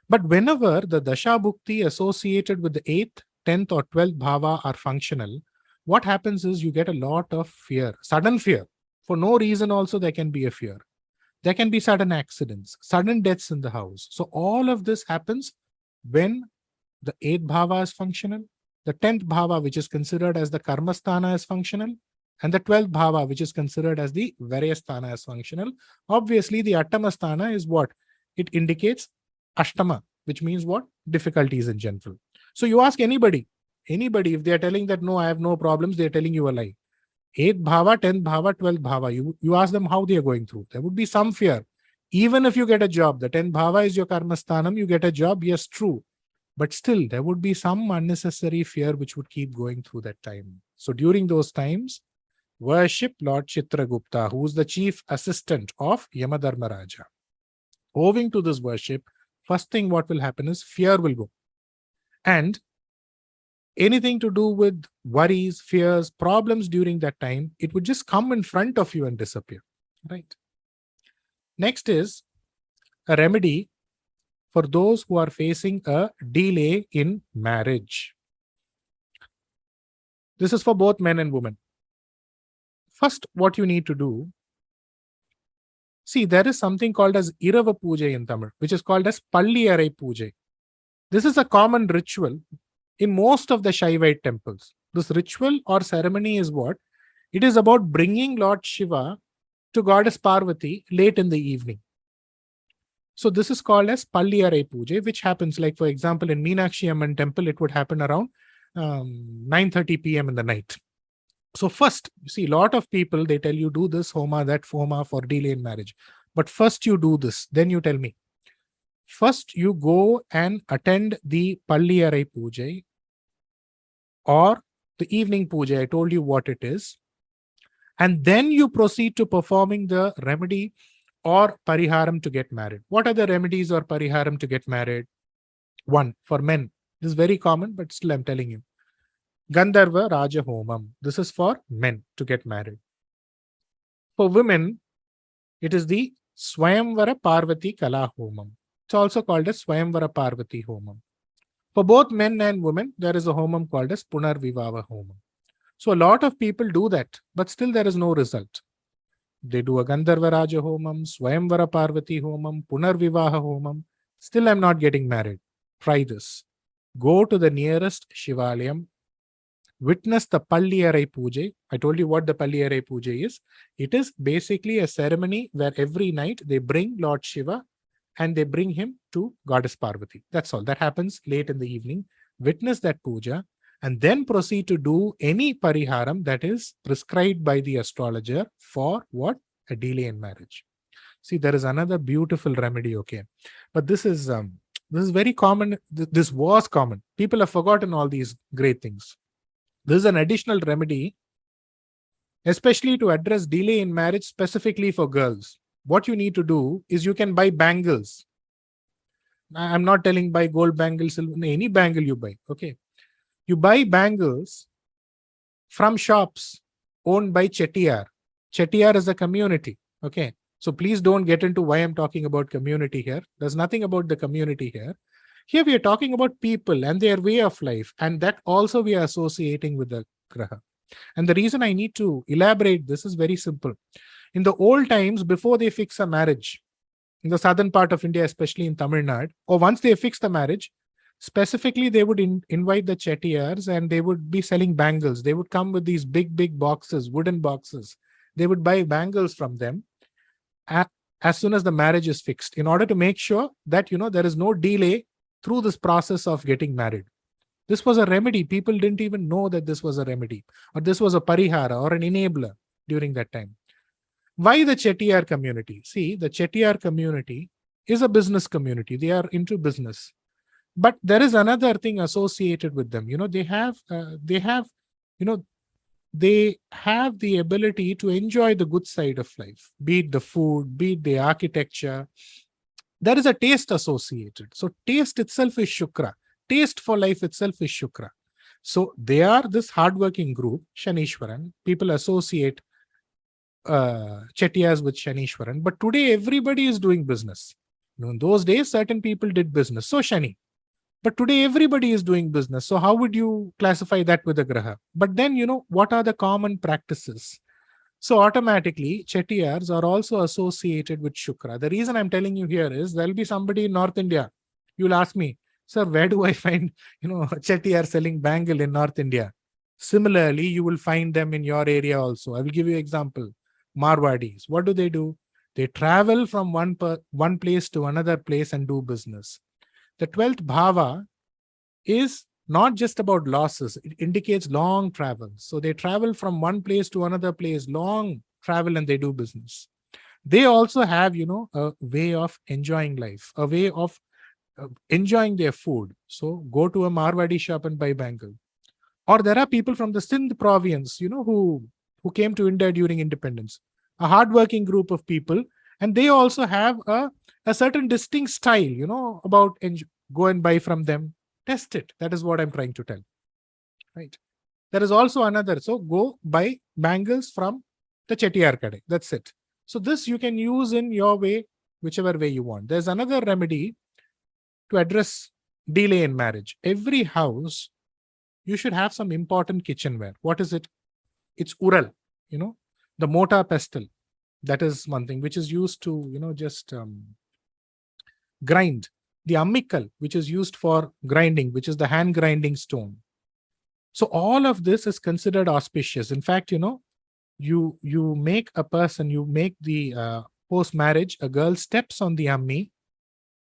Speaker 1: But whenever the dasha bhukti associated with the 8th, 10th or 12th bhava are functional, what happens is you get a lot of fear, sudden fear. For no reason also there can be a fear. There can be sudden accidents, sudden deaths in the house. So all of this happens when the 8th bhava is functional, the 10th bhava, which is considered as the karmasthana, is functional, and the 12th bhava, which is considered as the varyasthana, is functional. Obviously, the attamasthana is what? It indicates ashtama, which means what? Difficulties in general. So you ask anybody, if they are telling that no, I have no problems, they are telling you a lie. 8th bhava, 10th bhava, 12th bhava. You ask them how they are going through. There would be some fear. Even if you get a job, the 10th bhava is your karma sthanam, you get a job, yes, true. But still, there would be some unnecessary fear which would keep going through that time. So during those times, worship Lord Chitragupta, who is the chief assistant of Yamadharmaraja. Owing to this worship, first thing what will happen is fear will go. And anything to do with worries, fears, problems during that time, it would just come in front of you and disappear. Right. Next is a remedy for those who are facing a delay in marriage. This is for both men and women. First, what you need to do, see, there is something called as Irava Puja in Tamil, which is called as Palliyarai Puja. This is a common ritual in most of the Shaivite temples. This ritual or ceremony is what? It is about bringing Lord Shiva to Goddess Parvati late in the evening. So this is called as Palliyarai Puja, which happens, like for example, in Meenakshi Amman temple, it would happen around 9:30 p.m. in the night. So first, you see, a lot of people, they tell you do this homa, that homa for delay in marriage. But first you do this, then you tell me. First you go and attend the Palliyarai Puja or the evening puja. I told you what it is. And then you proceed to performing the remedy or pariharam to get married. What are the remedies or pariharam to get married? One, for men. This is very common, but still I'm telling you. Gandharva Raja Homam. This is for men to get married. For women, it is the Swayamvara Parvati Kala Homam. It's also called as Swayamvara Parvati Homam. For both men and women, there is a homam called as Punarvivava Homam. So a lot of people do that, but still there is no result. They do a Gandharva Raja Homam, Swayamvara Parvati Homam, Punarvivaha Homam. Still I'm not getting married. Try this. Go to the nearest Shivalayam. Witness the Palliyarai Puja. I told you what the Palliyarai Puja is. It is basically a ceremony where every night they bring Lord Shiva and they bring him to Goddess Parvati. That's all. That happens late in the evening. Witness that puja and then proceed to do any pariharam that is prescribed by the astrologer for what? A delay in marriage. See, there is another beautiful remedy, okay? But this is very common. This was common. People have forgotten all these great things. This is an additional remedy, especially to address delay in marriage specifically for girls. What you need to do is you can buy bangles. I'm not telling buy gold bangles, any bangle you buy, okay? You buy bangles from shops owned by Chettiar. Chettiar is a community, okay? So please don't get into why I'm talking about community here. There's nothing about the community here. Here we are talking about people and their way of life, and that also we are associating with the graha. And the reason I need to elaborate this is very simple. In the old times, before they fix a marriage, in the southern part of India, especially in Tamil Nadu, or once they fix the marriage, specifically they would invite the Chettiars and they would be selling bangles. They would come with these big boxes, wooden boxes. They would buy bangles from them as soon as the marriage is fixed, in order to make sure that, there is no delay through this process of getting married. This was a remedy. People didn't even know that this was a remedy, or this was a parihara or an enabler during that time. Why the Chettiar community? See, the Chettiar community is a business community. They are into business. But there is another thing associated with them. They have the ability to enjoy the good side of life, be it the food, be it the architecture. There is a taste associated. So taste itself is Shukra. Taste for life itself is Shukra. So they are this hardworking group, Shanishwaran. People associate Chettiars with Shanishwaran. But today everybody is doing business. In those days, certain people did business. So Shani. But today everybody is doing business. So how would you classify that with a graha? But then, what are the common practices? So automatically, Chettiars are also associated with Shukra. The reason I'm telling you here is there'll be somebody in North India. You'll ask me, sir, where do I find, Chettiar selling bangle in North India? Similarly, you will find them in your area also. I will give you an example. Marwadis. What do? They travel from one place to another place and do business. The 12th bhava is not just about losses. It indicates long travel. So they travel from one place to another place, long travel, and they do business. They also have, a way of enjoying life, a way of enjoying their food. So go to a Marwadi shop and buy bangle. Or there are people from the Sindh province, who came to India during independence, a hardworking group of people, and they also have a certain distinct style, about go and buy from them, test it. That is what I'm trying to tell, right? There is also another. So go buy bangles from the Chettiar Kade. That's it. So this you can use in your way, whichever way you want. There's another remedy to address delay in marriage. Every house, you should have some important kitchenware. What is it? It's ural, the mortar pestle. That is one thing which is used to, just grind. The ammikal, which is used for grinding, which is the hand grinding stone. So all of this is considered auspicious. In fact, you make a person, you make the post-marriage, a girl steps on the ammi,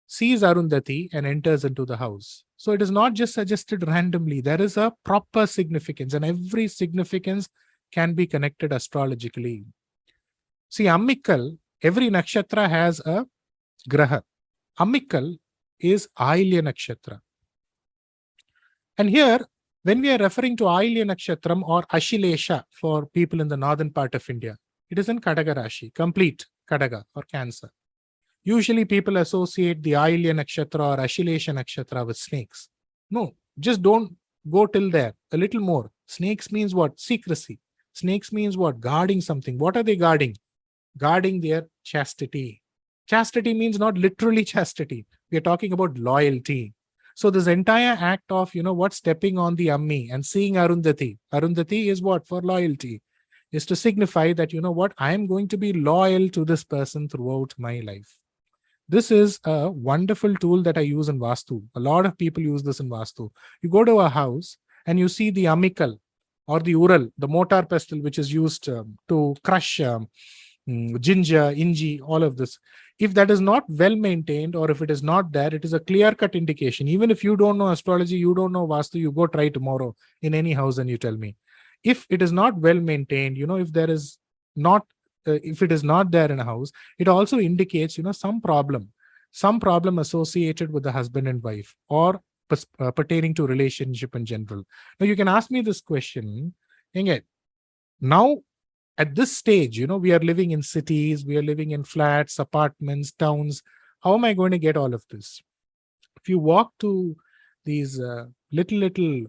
Speaker 1: sees Arundhati and enters into the house. So it is not just suggested randomly. There is a proper significance, and every significance can be connected astrologically. See, ammikal, every nakshatra has a graha. Ammikal is Ailya nakshatra. And here, when we are referring to Ailya nakshatram or Ashilesha for people in the northern part of India, it is in Kadaga Rashi, complete Kadaga or Cancer. Usually people associate the Ailya nakshatra or Ashilesha nakshatra with snakes. No, just don't go till there. A little more. Snakes means what? Secrecy. Snakes means what? Guarding something. What are they guarding? Guarding their chastity. Chastity means not literally chastity. We are talking about loyalty. So this entire act of, stepping on the ammi and seeing Arundhati. Arundhati is what? For loyalty. Is to signify that, I am going to be loyal to this person throughout my life. This is a wonderful tool that I use in Vastu. A lot of people use this in Vastu. You go to a house and you see the ammikal or the ural, the mortar pestle, which is used to crush ginger, inji, all of this. If that is not well maintained, or if it is not there, it is a clear-cut indication. Even if you don't know astrology, you don't know Vastu, you go try tomorrow in any house and you tell me. If it is not well maintained, if there is not, if it is not there in a house, it also indicates, some problem associated with the husband and wife, or pertaining to relationship in general. Now you can ask me this question. Now, at this stage, we are living in cities, we are living in flats, apartments, towns. How am I going to get all of this? If you walk to these little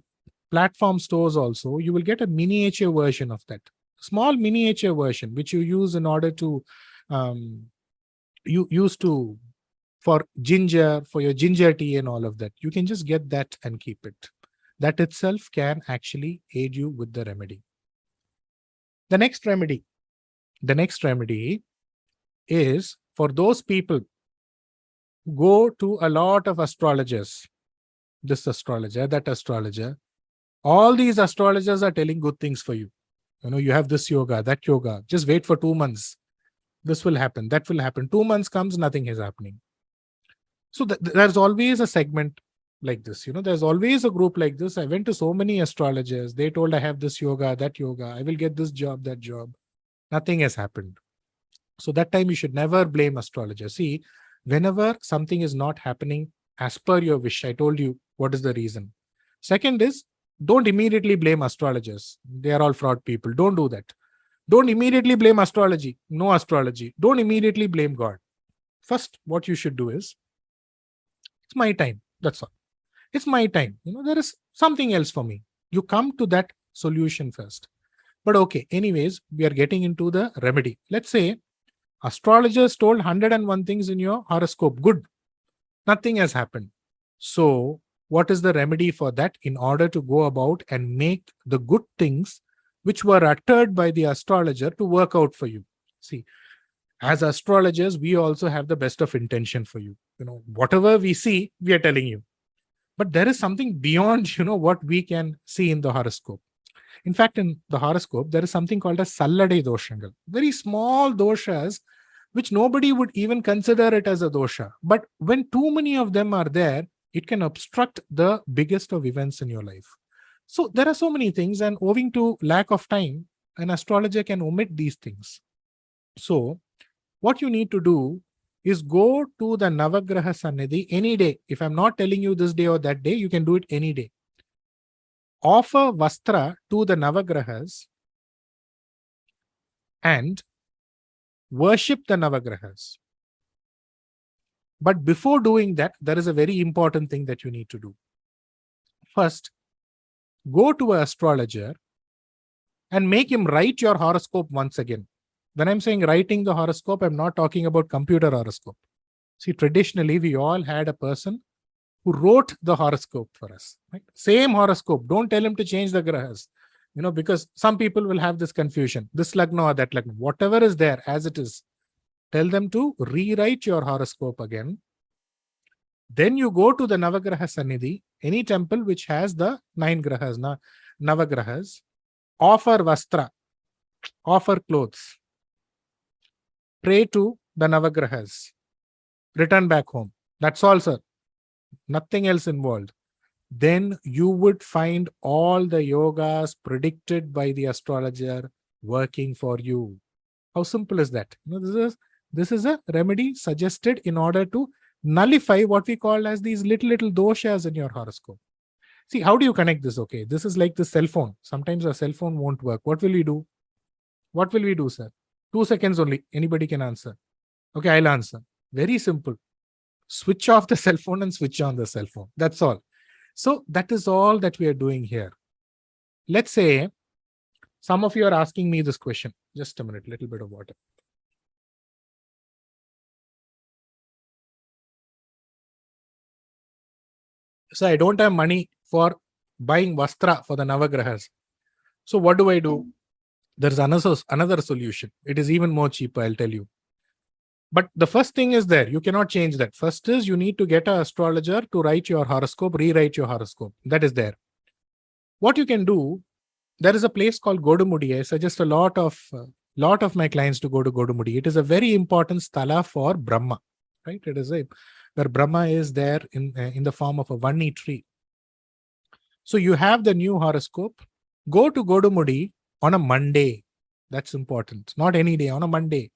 Speaker 1: platform stores also, you will get a miniature version of that. Small miniature version, which you use in order to, for ginger, for your ginger tea and all of that. You can just get that and keep it. That itself can actually aid you with the remedy. The next remedy is for those people who go to a lot of astrologers, this astrologer, that astrologer. All these astrologers are telling good things for you. You have this yoga, that yoga. Just wait for 2 months. This will happen, that will happen. 2 months comes, nothing is happening. So there's always a segment like this. There's always a group like this. I went to so many astrologers. They told I have this yoga, that yoga. I will get this job, that job. Nothing has happened. So that time you should never blame astrologers. See, whenever something is not happening as per your wish, I told you what is the reason. Second is, don't immediately blame astrologers. They are all fraud people. Don't do that. Don't immediately blame astrology. No astrology. Don't immediately blame God. First, what you should do is, it's my time. That's all. It's my time. There is something else for me. You come to that solution first. But okay, anyways, we are getting into the remedy. Let's say astrologers told 101 things in your horoscope. Good. Nothing has happened. So what is the remedy for that in order to go about and make the good things which were uttered by the astrologer to work out for you? See, as astrologers, we also have the best of intention for you. Whatever we see, we are telling you. But there is something beyond, what we can see in the horoscope. In fact, in the horoscope, there is something called a Sallade doshangal. Very small doshas, which nobody would even consider it as a dosha. But when too many of them are there, It can obstruct the biggest of events in your life. So there are so many things, and owing to lack of time, an astrologer can omit these things. So what you need to do is go to the Navagraha Sannidhi any day. If I'm not telling you this day or that day, you can do it any day. Offer Vastra to the Navagrahas and worship the Navagrahas. But before doing that, there is a very important thing that you need to do. First, go to an astrologer and make him write your horoscope once again. When I'm saying writing the horoscope, I'm not talking about computer horoscope. See, traditionally, we all had a person who wrote the horoscope for us. Right? Same horoscope. Don't tell him to change the grahas. Because some people will have this confusion. This lagna or that lagna. Whatever is there as it is, tell them to rewrite your horoscope again. Then you go to the Navagraha Sannidhi, any temple which has the 9 grahas, Navagrahas, offer Vastra, offer clothes, pray to the Navagrahas, return back home. That's all, sir. Nothing else involved. Then you would find all the yogas predicted by the astrologer working for you. How simple is that? This is a remedy suggested in order to nullify what we call as these little doshas in your horoscope. See, how do you connect this? Okay, this is like the cell phone. Sometimes a cell phone won't work. What will we do? What will we do, sir? 2 seconds only. Anybody can answer. Okay, I'll answer. Very simple. Switch off the cell phone and switch on the cell phone. That's all. So that is all that we are doing here. Let's say some of you are asking me this question. Just a minute, little bit of water. So I don't have money for buying Vastra for the Navagrahas. So what do? There's another solution. It is even more cheaper, I'll tell you. But the first thing is there. You cannot change that. First is you need to get an astrologer to write your horoscope, rewrite your horoscope. That is there. What you can do, there is a place called Godumudi. I suggest a lot of my clients to go to Godumudi. It is a very important sthala for Brahma. Right? It is where Brahma is there in the form of a Vanni tree. So you have the new horoscope. Go to Godumudi on a Monday. That's important. Not any day, on a Monday.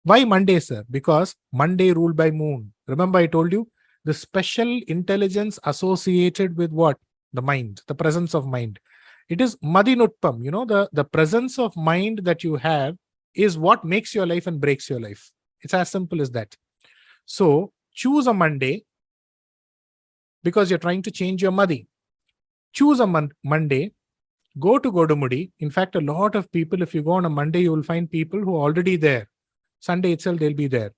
Speaker 1: Why Monday, sir? Because Monday ruled by moon. Remember I told you the special intelligence associated with what? The mind, the presence of mind. It is Madinutpam. The presence of mind that you have is what makes your life and breaks your life. It's as simple as that. So choose a Monday because you're trying to change your Madi. Choose a Monday. Go to Godumudi. In fact, a lot of people, if you go on a Monday, you will find people who are already there. Sunday itself, they'll be there.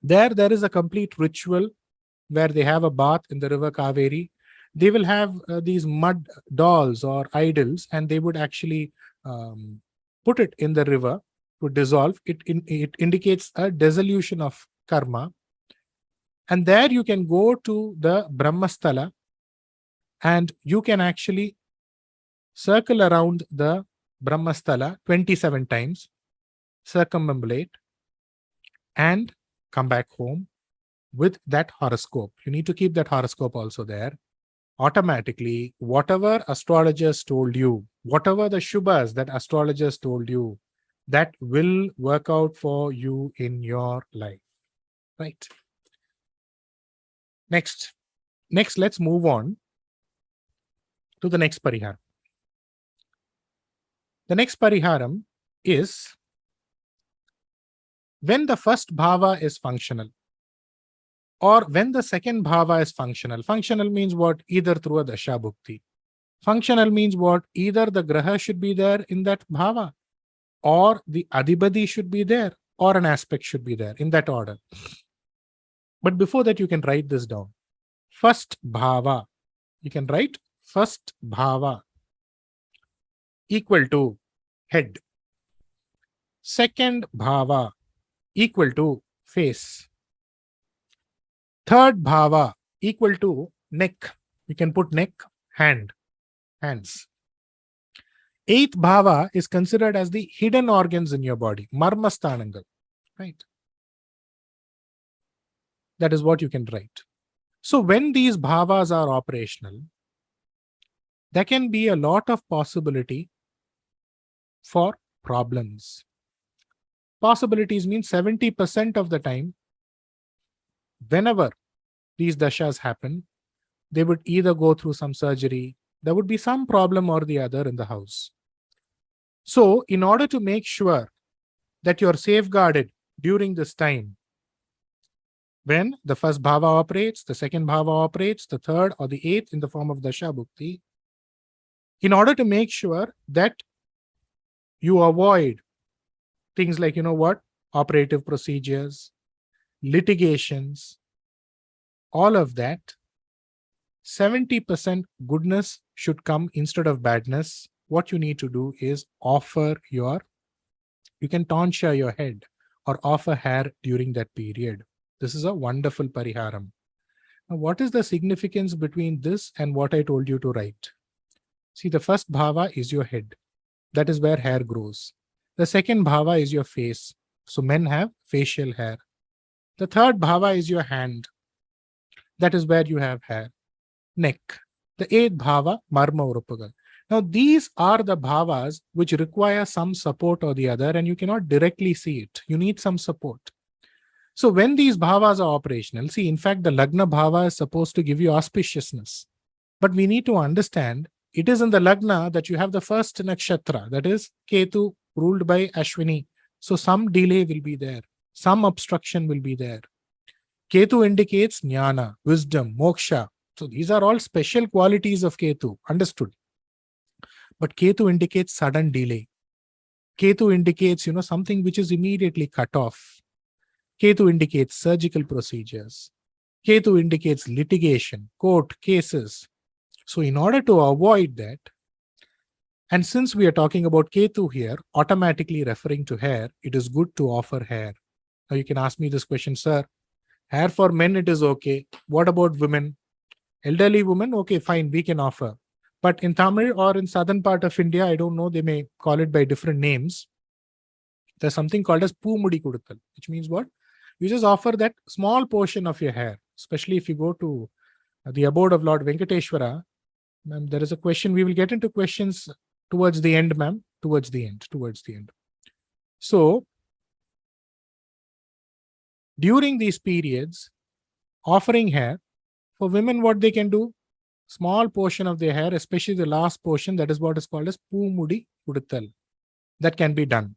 Speaker 1: There is a complete ritual where they have a bath in the river Kaveri. They will have these mud dolls or idols, and they would actually put it in the river to dissolve. It indicates a dissolution of karma. And there you can go to the Brahmasthala and you can actually circle around the Brahmasthala 27 times, circumambulate, and come back home with that horoscope. You need to keep that horoscope also there. Automatically, whatever astrologers told you, whatever the shubhas that astrologers told you, that will work out for you in your life. Right? Next, let's move on to the next Pariharam. The next Pariharam is when the first bhava is functional or when the second bhava is functional. Functional means what? Either through a dasha bhukti. Functional means what? Either the graha should be there in that bhava or the adhipati should be there or an aspect should be there, in that order. But before that, you can write this down. First bhava. You can write first bhava equal to head. Second bhava equal to face. Third bhava equal to neck. You can put neck, hands. Eighth bhava is considered as the hidden organs in your body, marmasthanangal. Right? That is what you can write. So when these bhavas are operational, there can be a lot of possibility for problems. Possibilities mean 70% of the time, whenever these dashas happen, they would either go through some surgery, there would be some problem or the other in the house. So, in order to make sure that you're safeguarded during this time, when the first bhava operates, the second bhava operates, the third or the eighth in the form of dasha bhukti, in order to make sure that you avoid things like, operative procedures, litigations, all of that, 70% goodness should come instead of badness. What you need to do is you can tonsure your head or offer hair during that period. This is a wonderful pariharam. Now, what is the significance between this and what I told you to write? See, the first bhava is your head. That is where hair grows. The second bhava is your face. So men have facial hair. The third bhava is your hand. That is where you have hair. Neck. The eighth bhava, marma urupagal. Now, these are the bhavas which require some support or the other, and you cannot directly see it. You need some support. So when these bhavas are operational, see, in fact, the Lagna bhava is supposed to give you auspiciousness. But we need to understand, it is in the Lagna that you have the first nakshatra, that is Ketu, ruled by Ashwini. So some delay will be there. Some obstruction will be there. Ketu indicates jnana, wisdom, moksha. So these are all special qualities of Ketu, understood. But Ketu indicates sudden delay. Ketu indicates, something which is immediately cut off. Ketu indicates surgical procedures. Ketu indicates litigation, court cases. So in order to avoid that, and since we are talking about Ketu here, automatically referring to hair, it is good to offer hair. Now you can ask me this question, sir, hair for men, it is okay. What about women? Elderly women, okay, fine, we can offer. But in Tamil or in southern part of India, I don't know, they may call it by different names. There's something called as Poomudi Kudutal, which means what? You just offer that small portion of your hair, especially if you go to the abode of Lord Venkateshwara. Ma'am, there is a question. We will get into questions towards the end, ma'am. Towards the end. So, during these periods, offering hair, for women, what they can do, small portion of their hair, especially the last portion, that is what is called as Poomudi Kudutal. That can be done.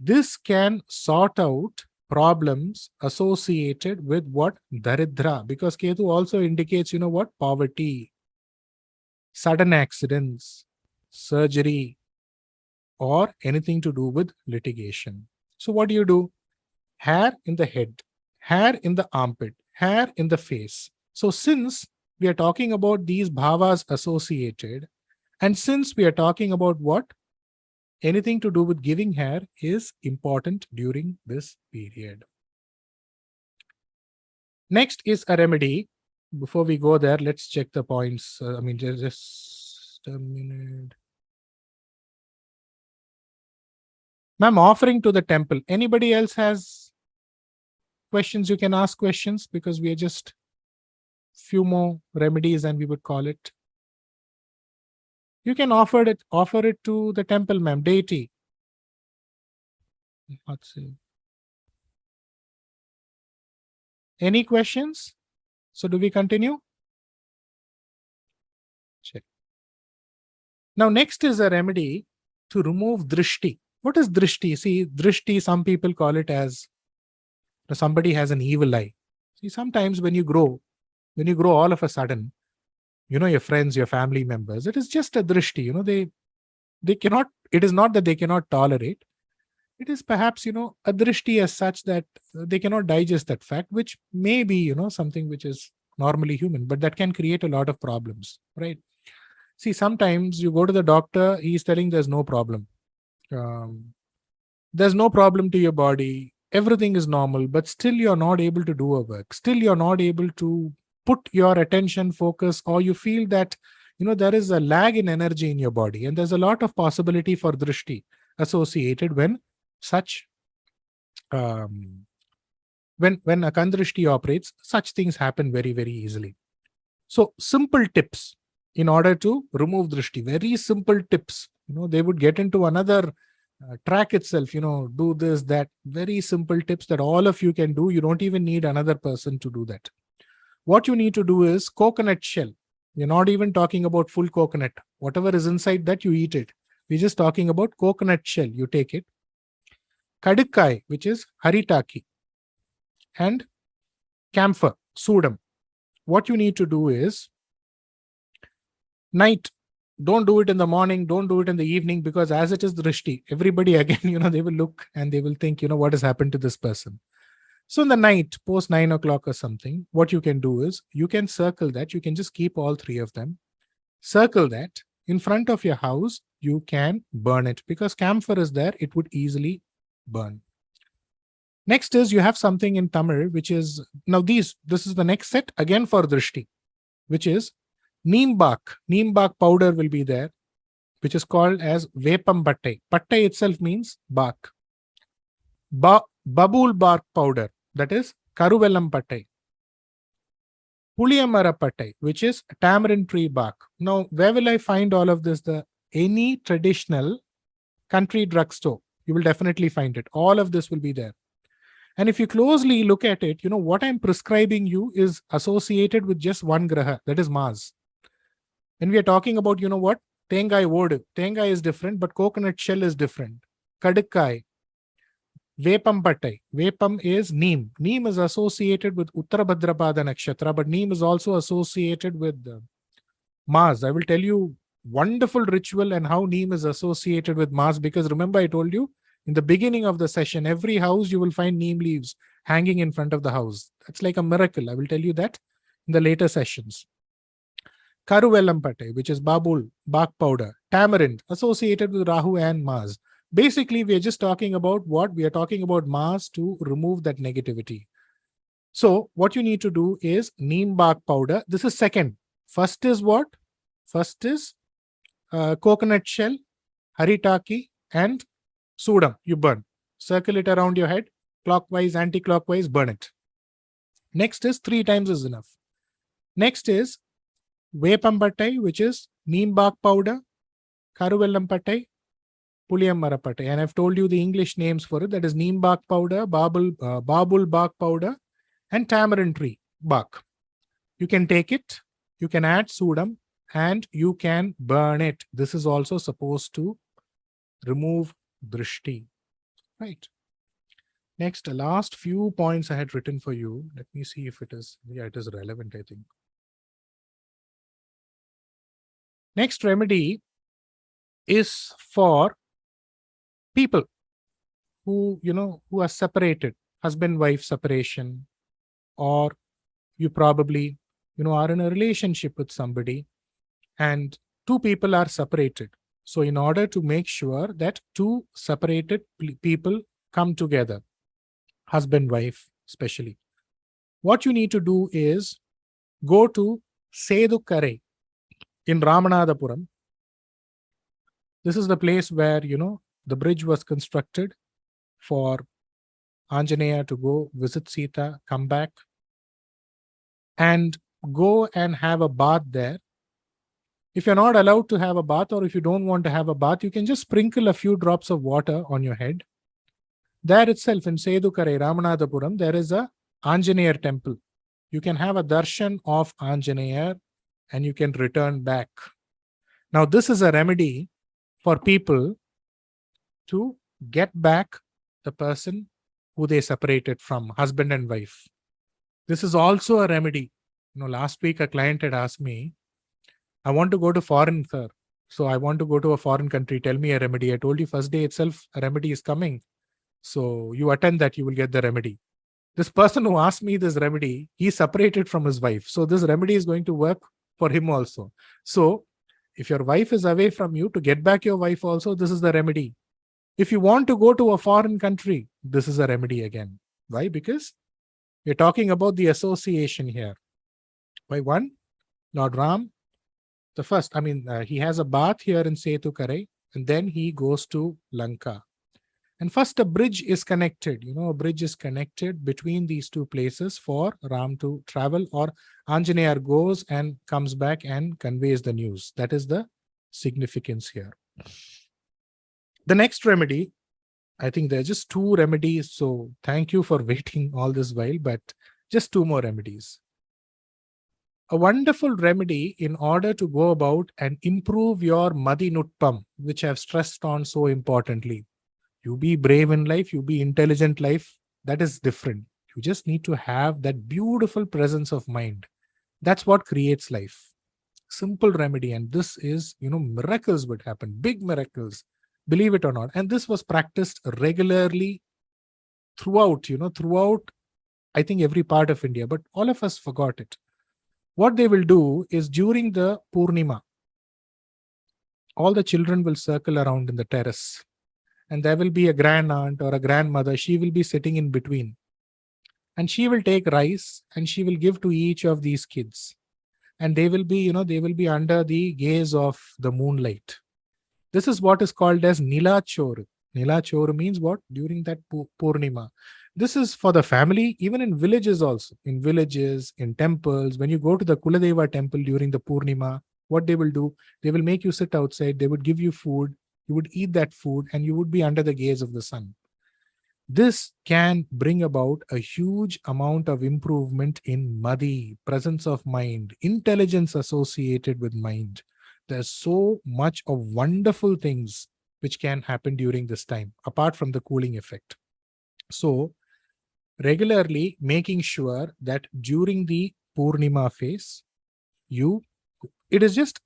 Speaker 1: This can sort out problems associated with what? Daridra. Because Ketu also indicates, what? Poverty, sudden accidents, surgery, or anything to do with litigation. So what do? Hair in the head, hair in the armpit, hair in the face. So since we are talking about these bhavas associated, and since we are talking about what? Anything to do with giving hair is important during this period. Next is a remedy. Before we go there, let's check the points. Just a minute. Ma'am, offering to the temple. Anybody else has questions? You can ask questions because we are just few more remedies and we would call it. You can offer it to the temple, ma'am, deity. Let's see. Any questions? So do we continue? Check. Now next is a remedy to remove drishti. What is drishti? See, drishti, some people call it as somebody has an evil eye. See, sometimes when you grow all of a sudden, your friends, your family members, it is just a drishti, they cannot, it is not that they cannot tolerate. It is perhaps, a drishti as such that they cannot digest that fact, which may be, something which is normally human, but that can create a lot of problems, right? See, sometimes you go to the doctor, he is telling there's no problem. There's no problem to your body. Everything is normal, but still you're not able to do a work. Still you're not able to put your attention, focus, or you feel that, there is a lag in energy in your body. And there's a lot of possibility for drishti associated when such When a Kandrishti operates, such things happen very, very easily. So simple tips in order to remove drishti, very simple tips. They would get into another track itself, do this, that, very simple tips that all of you can do. You don't even need another person to do that. What you need to do is coconut shell. We're not even talking about full coconut. Whatever is inside that, you eat it. We're just talking about coconut shell. You take it. Kadikkai, which is haritaki, and camphor, sudam. What you need to do is night. Don't do it in the morning. Don't do it in the evening, because as it is drishti, everybody again, they will look and they will think, what has happened to this person. So in the night, post 9 o'clock or something, what you can do is you can circle that. You can just keep all three of them. Circle that in front of your house. You can burn it because camphor is there. It would easily burn. Next is you have something in Tamil, which is, now this is the next set again for drishti, which is neem bark. Neem bark powder will be there, which is called as vepam pattai. Pattai itself means bark. Babul bark powder, that is karuvellam pattai. Puliyamara pattai, which is tamarind tree bark. Now, where will I find all of this? Any traditional country drugstore, you will definitely find it. All of this will be there. And if you closely look at it, what I'm prescribing you is associated with just one graha, that is Mars. When we are talking about, what? Tengai wodu. Tengai is different, but coconut shell is different. Kadikkai. Vepam pattai. Vepam is neem. Neem is associated with Uttarabhadrapada nakshatra, but neem is also associated with Mars. I will tell you wonderful ritual and how neem is associated with Mars, because remember I told you in the beginning of the session, every house you will find neem leaves hanging in front of the house. That's like a miracle. I will tell you that in the later sessions. Karuvellam pattai, which is babul, bark powder. Tamarind, associated with Rahu and Mars. Basically, we are just talking about what? We are talking about Mars to remove that negativity. So, what you need to do is neem bark powder. This is second. First is what? First is coconut shell, haritaki, and sudam. You burn. Circle it around your head, clockwise, anti-clockwise, burn it. Next is 3 times is enough. Next is vepam pattai, which is neem bark powder, karuvellam pattai, Puliyamara pattai. And I've told you the English names for it. That is neem bark powder, babul bark powder, and tamarind tree bark. You can take it, you can add sudam, and you can burn it. This is also supposed to remove drishti. Right. Next, the last few points I had written for you. Let me see if it is, it is relevant, I think. Next remedy is for people who, who are separated, husband-wife separation, or you probably, are in a relationship with somebody and 2 people are separated. So in order to make sure that 2 separated people come together, husband, wife especially, what you need to do is go to Sedukare in Ramanathapuram. This is the place where, the bridge was constructed for Anjaneya to go visit Sita, come back, and go and have a bath there. If you're not allowed to have a bath, or if you don't want to have a bath, you can just sprinkle a few drops of water on your head. There itself in Sedukare, Ramanathapuram, there is a Anjaneya temple. You can have a darshan of Anjaneya and you can return back. Now, this is a remedy for people to get back the person who they separated from, husband and wife. This is also a remedy. Last week a client had asked me, I want to go to foreign, sir. So I want to go to a foreign country. Tell me a remedy. I told you first day itself, a remedy is coming. So you attend that, you will get the remedy. This person who asked me this remedy, he separated from his wife. So this remedy is going to work for him also. So if your wife is away from you, to get back your wife also, this is the remedy. If you want to go to a foreign country, this is a remedy again. Why? Because we're talking about the association here. Why? One, Lord Ram, the first, he has a bath here in Setukare, and then he goes to Lanka. And first, a bridge is connected. A bridge is connected between these two places for Ram to travel, or Anjaneya goes and comes back and conveys the news. That is the significance here. The next remedy, I think there are just 2 remedies. So thank you for waiting all this while, but just 2 more remedies. A wonderful remedy in order to go about and improve your Madinutpam, which I've stressed on so importantly. You be brave in life, you be intelligent life, that is different. You just need to have that beautiful presence of mind. That's what creates life. Simple remedy. And this is, miracles would happen, big miracles, believe it or not. And this was practiced regularly throughout, I think every part of India, but all of us forgot it. What they will do is during the Purnima, all the children will circle around in the terrace. And there will be a grand aunt or a grandmother. She will be sitting in between. And she will take rice and she will give to each of these kids. And they will be, they will be under the gaze of the moonlight. This is what is called as Nilachor. Nilachor means what? During that Purnima. This is for the family, even in villages also. In villages, in temples, when you go to the Kuladeva temple during the Purnima, what they will do, they will make you sit outside, they would give you food, you would eat that food, and you would be under the gaze of the sun. This can bring about a huge amount of improvement in Madi, presence of mind, intelligence associated with mind. There's so much of wonderful things which can happen during this time, apart from the cooling effect. So, regularly making sure that during the Purnima phase, it is just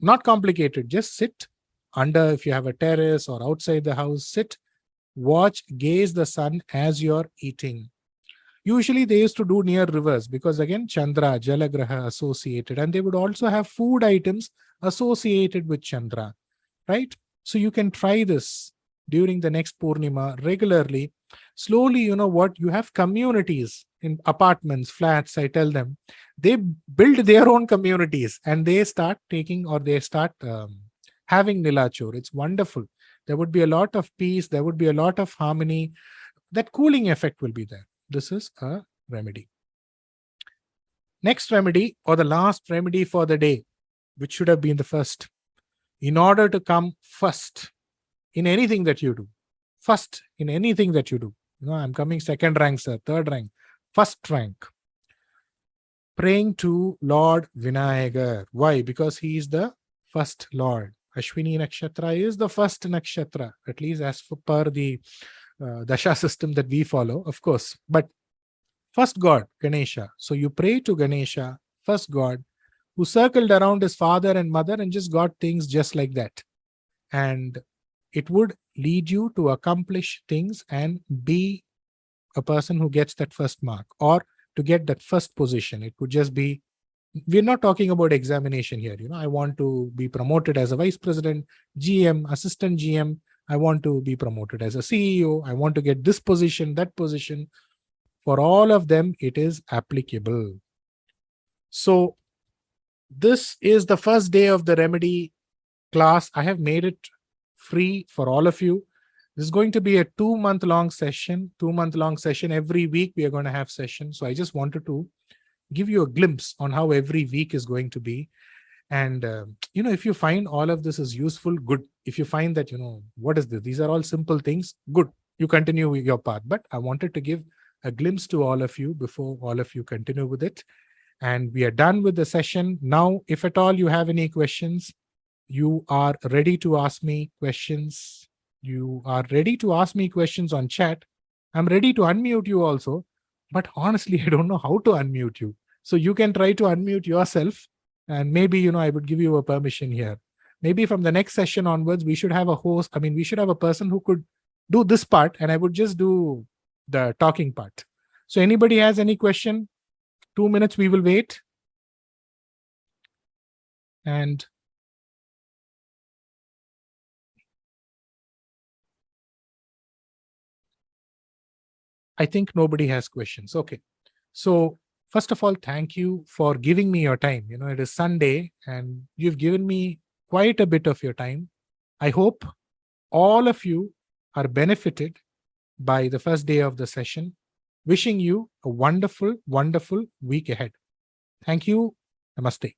Speaker 1: not complicated. Just sit under, if you have a terrace or outside the house, sit, watch, gaze the sun as you're eating. Usually they used to do near rivers because again, Chandra, Jalagraha associated, and they would also have food items associated with Chandra, right? So you can try this during the next Purnima regularly. Slowly, you have communities in apartments, flats, I tell them, they build their own communities and they start having Nilachor. It's wonderful. There would be a lot of peace. There would be a lot of harmony. That cooling effect will be there. This is a remedy. Next remedy, or the last remedy for the day, which should have been the first. In order to come first in anything that you do, first in anything that you do. I'm coming second rank, sir, third rank, first rank. Praying to Lord Vinayagar. Why? Because he is the first Lord. Ashwini Nakshatra is the first Nakshatra, at least as per the Dasha system that we follow, of course. But first God, Ganesha. So you pray to Ganesha, first God, who circled around his father and mother and just got things just like that. And it would lead you to accomplish things and be a person who gets that first mark or to get that first position. It could just be, we're not talking about examination here. I want to be promoted as a vice president, GM, assistant GM. I want to be promoted as a CEO. I want to get this position, that position. For all of them, it is applicable. So this is the first day of the remedy class. I have made it free for all of you. This is going to be a 2-month-long session. 2-month-long session. Every week we are going to have sessions. So I just wanted to give you a glimpse on how every week is going to be. And, if you find all of this is useful, good. If you find that, what is this? These are all simple things, good. You continue with your path. But I wanted to give a glimpse to all of you before all of you continue with it. And we are done with the session. Now, if at all you have any questions, you are ready to ask me questions. You are ready to ask me questions on chat. I'm ready to unmute you also. But honestly, I don't know how to unmute you. So you can try to unmute yourself. And maybe, I would give you a permission here. Maybe from the next session onwards, we should have a host. We should have a person who could do this part and I would just do the talking part. So anybody has any question? 2 minutes, we will wait. And I think nobody has questions. Okay. So first of all, thank you for giving me your time. It is Sunday and you've given me quite a bit of your time. I hope all of you are benefited by the first day of the session. Wishing you a wonderful, wonderful week ahead. Thank you. Namaste.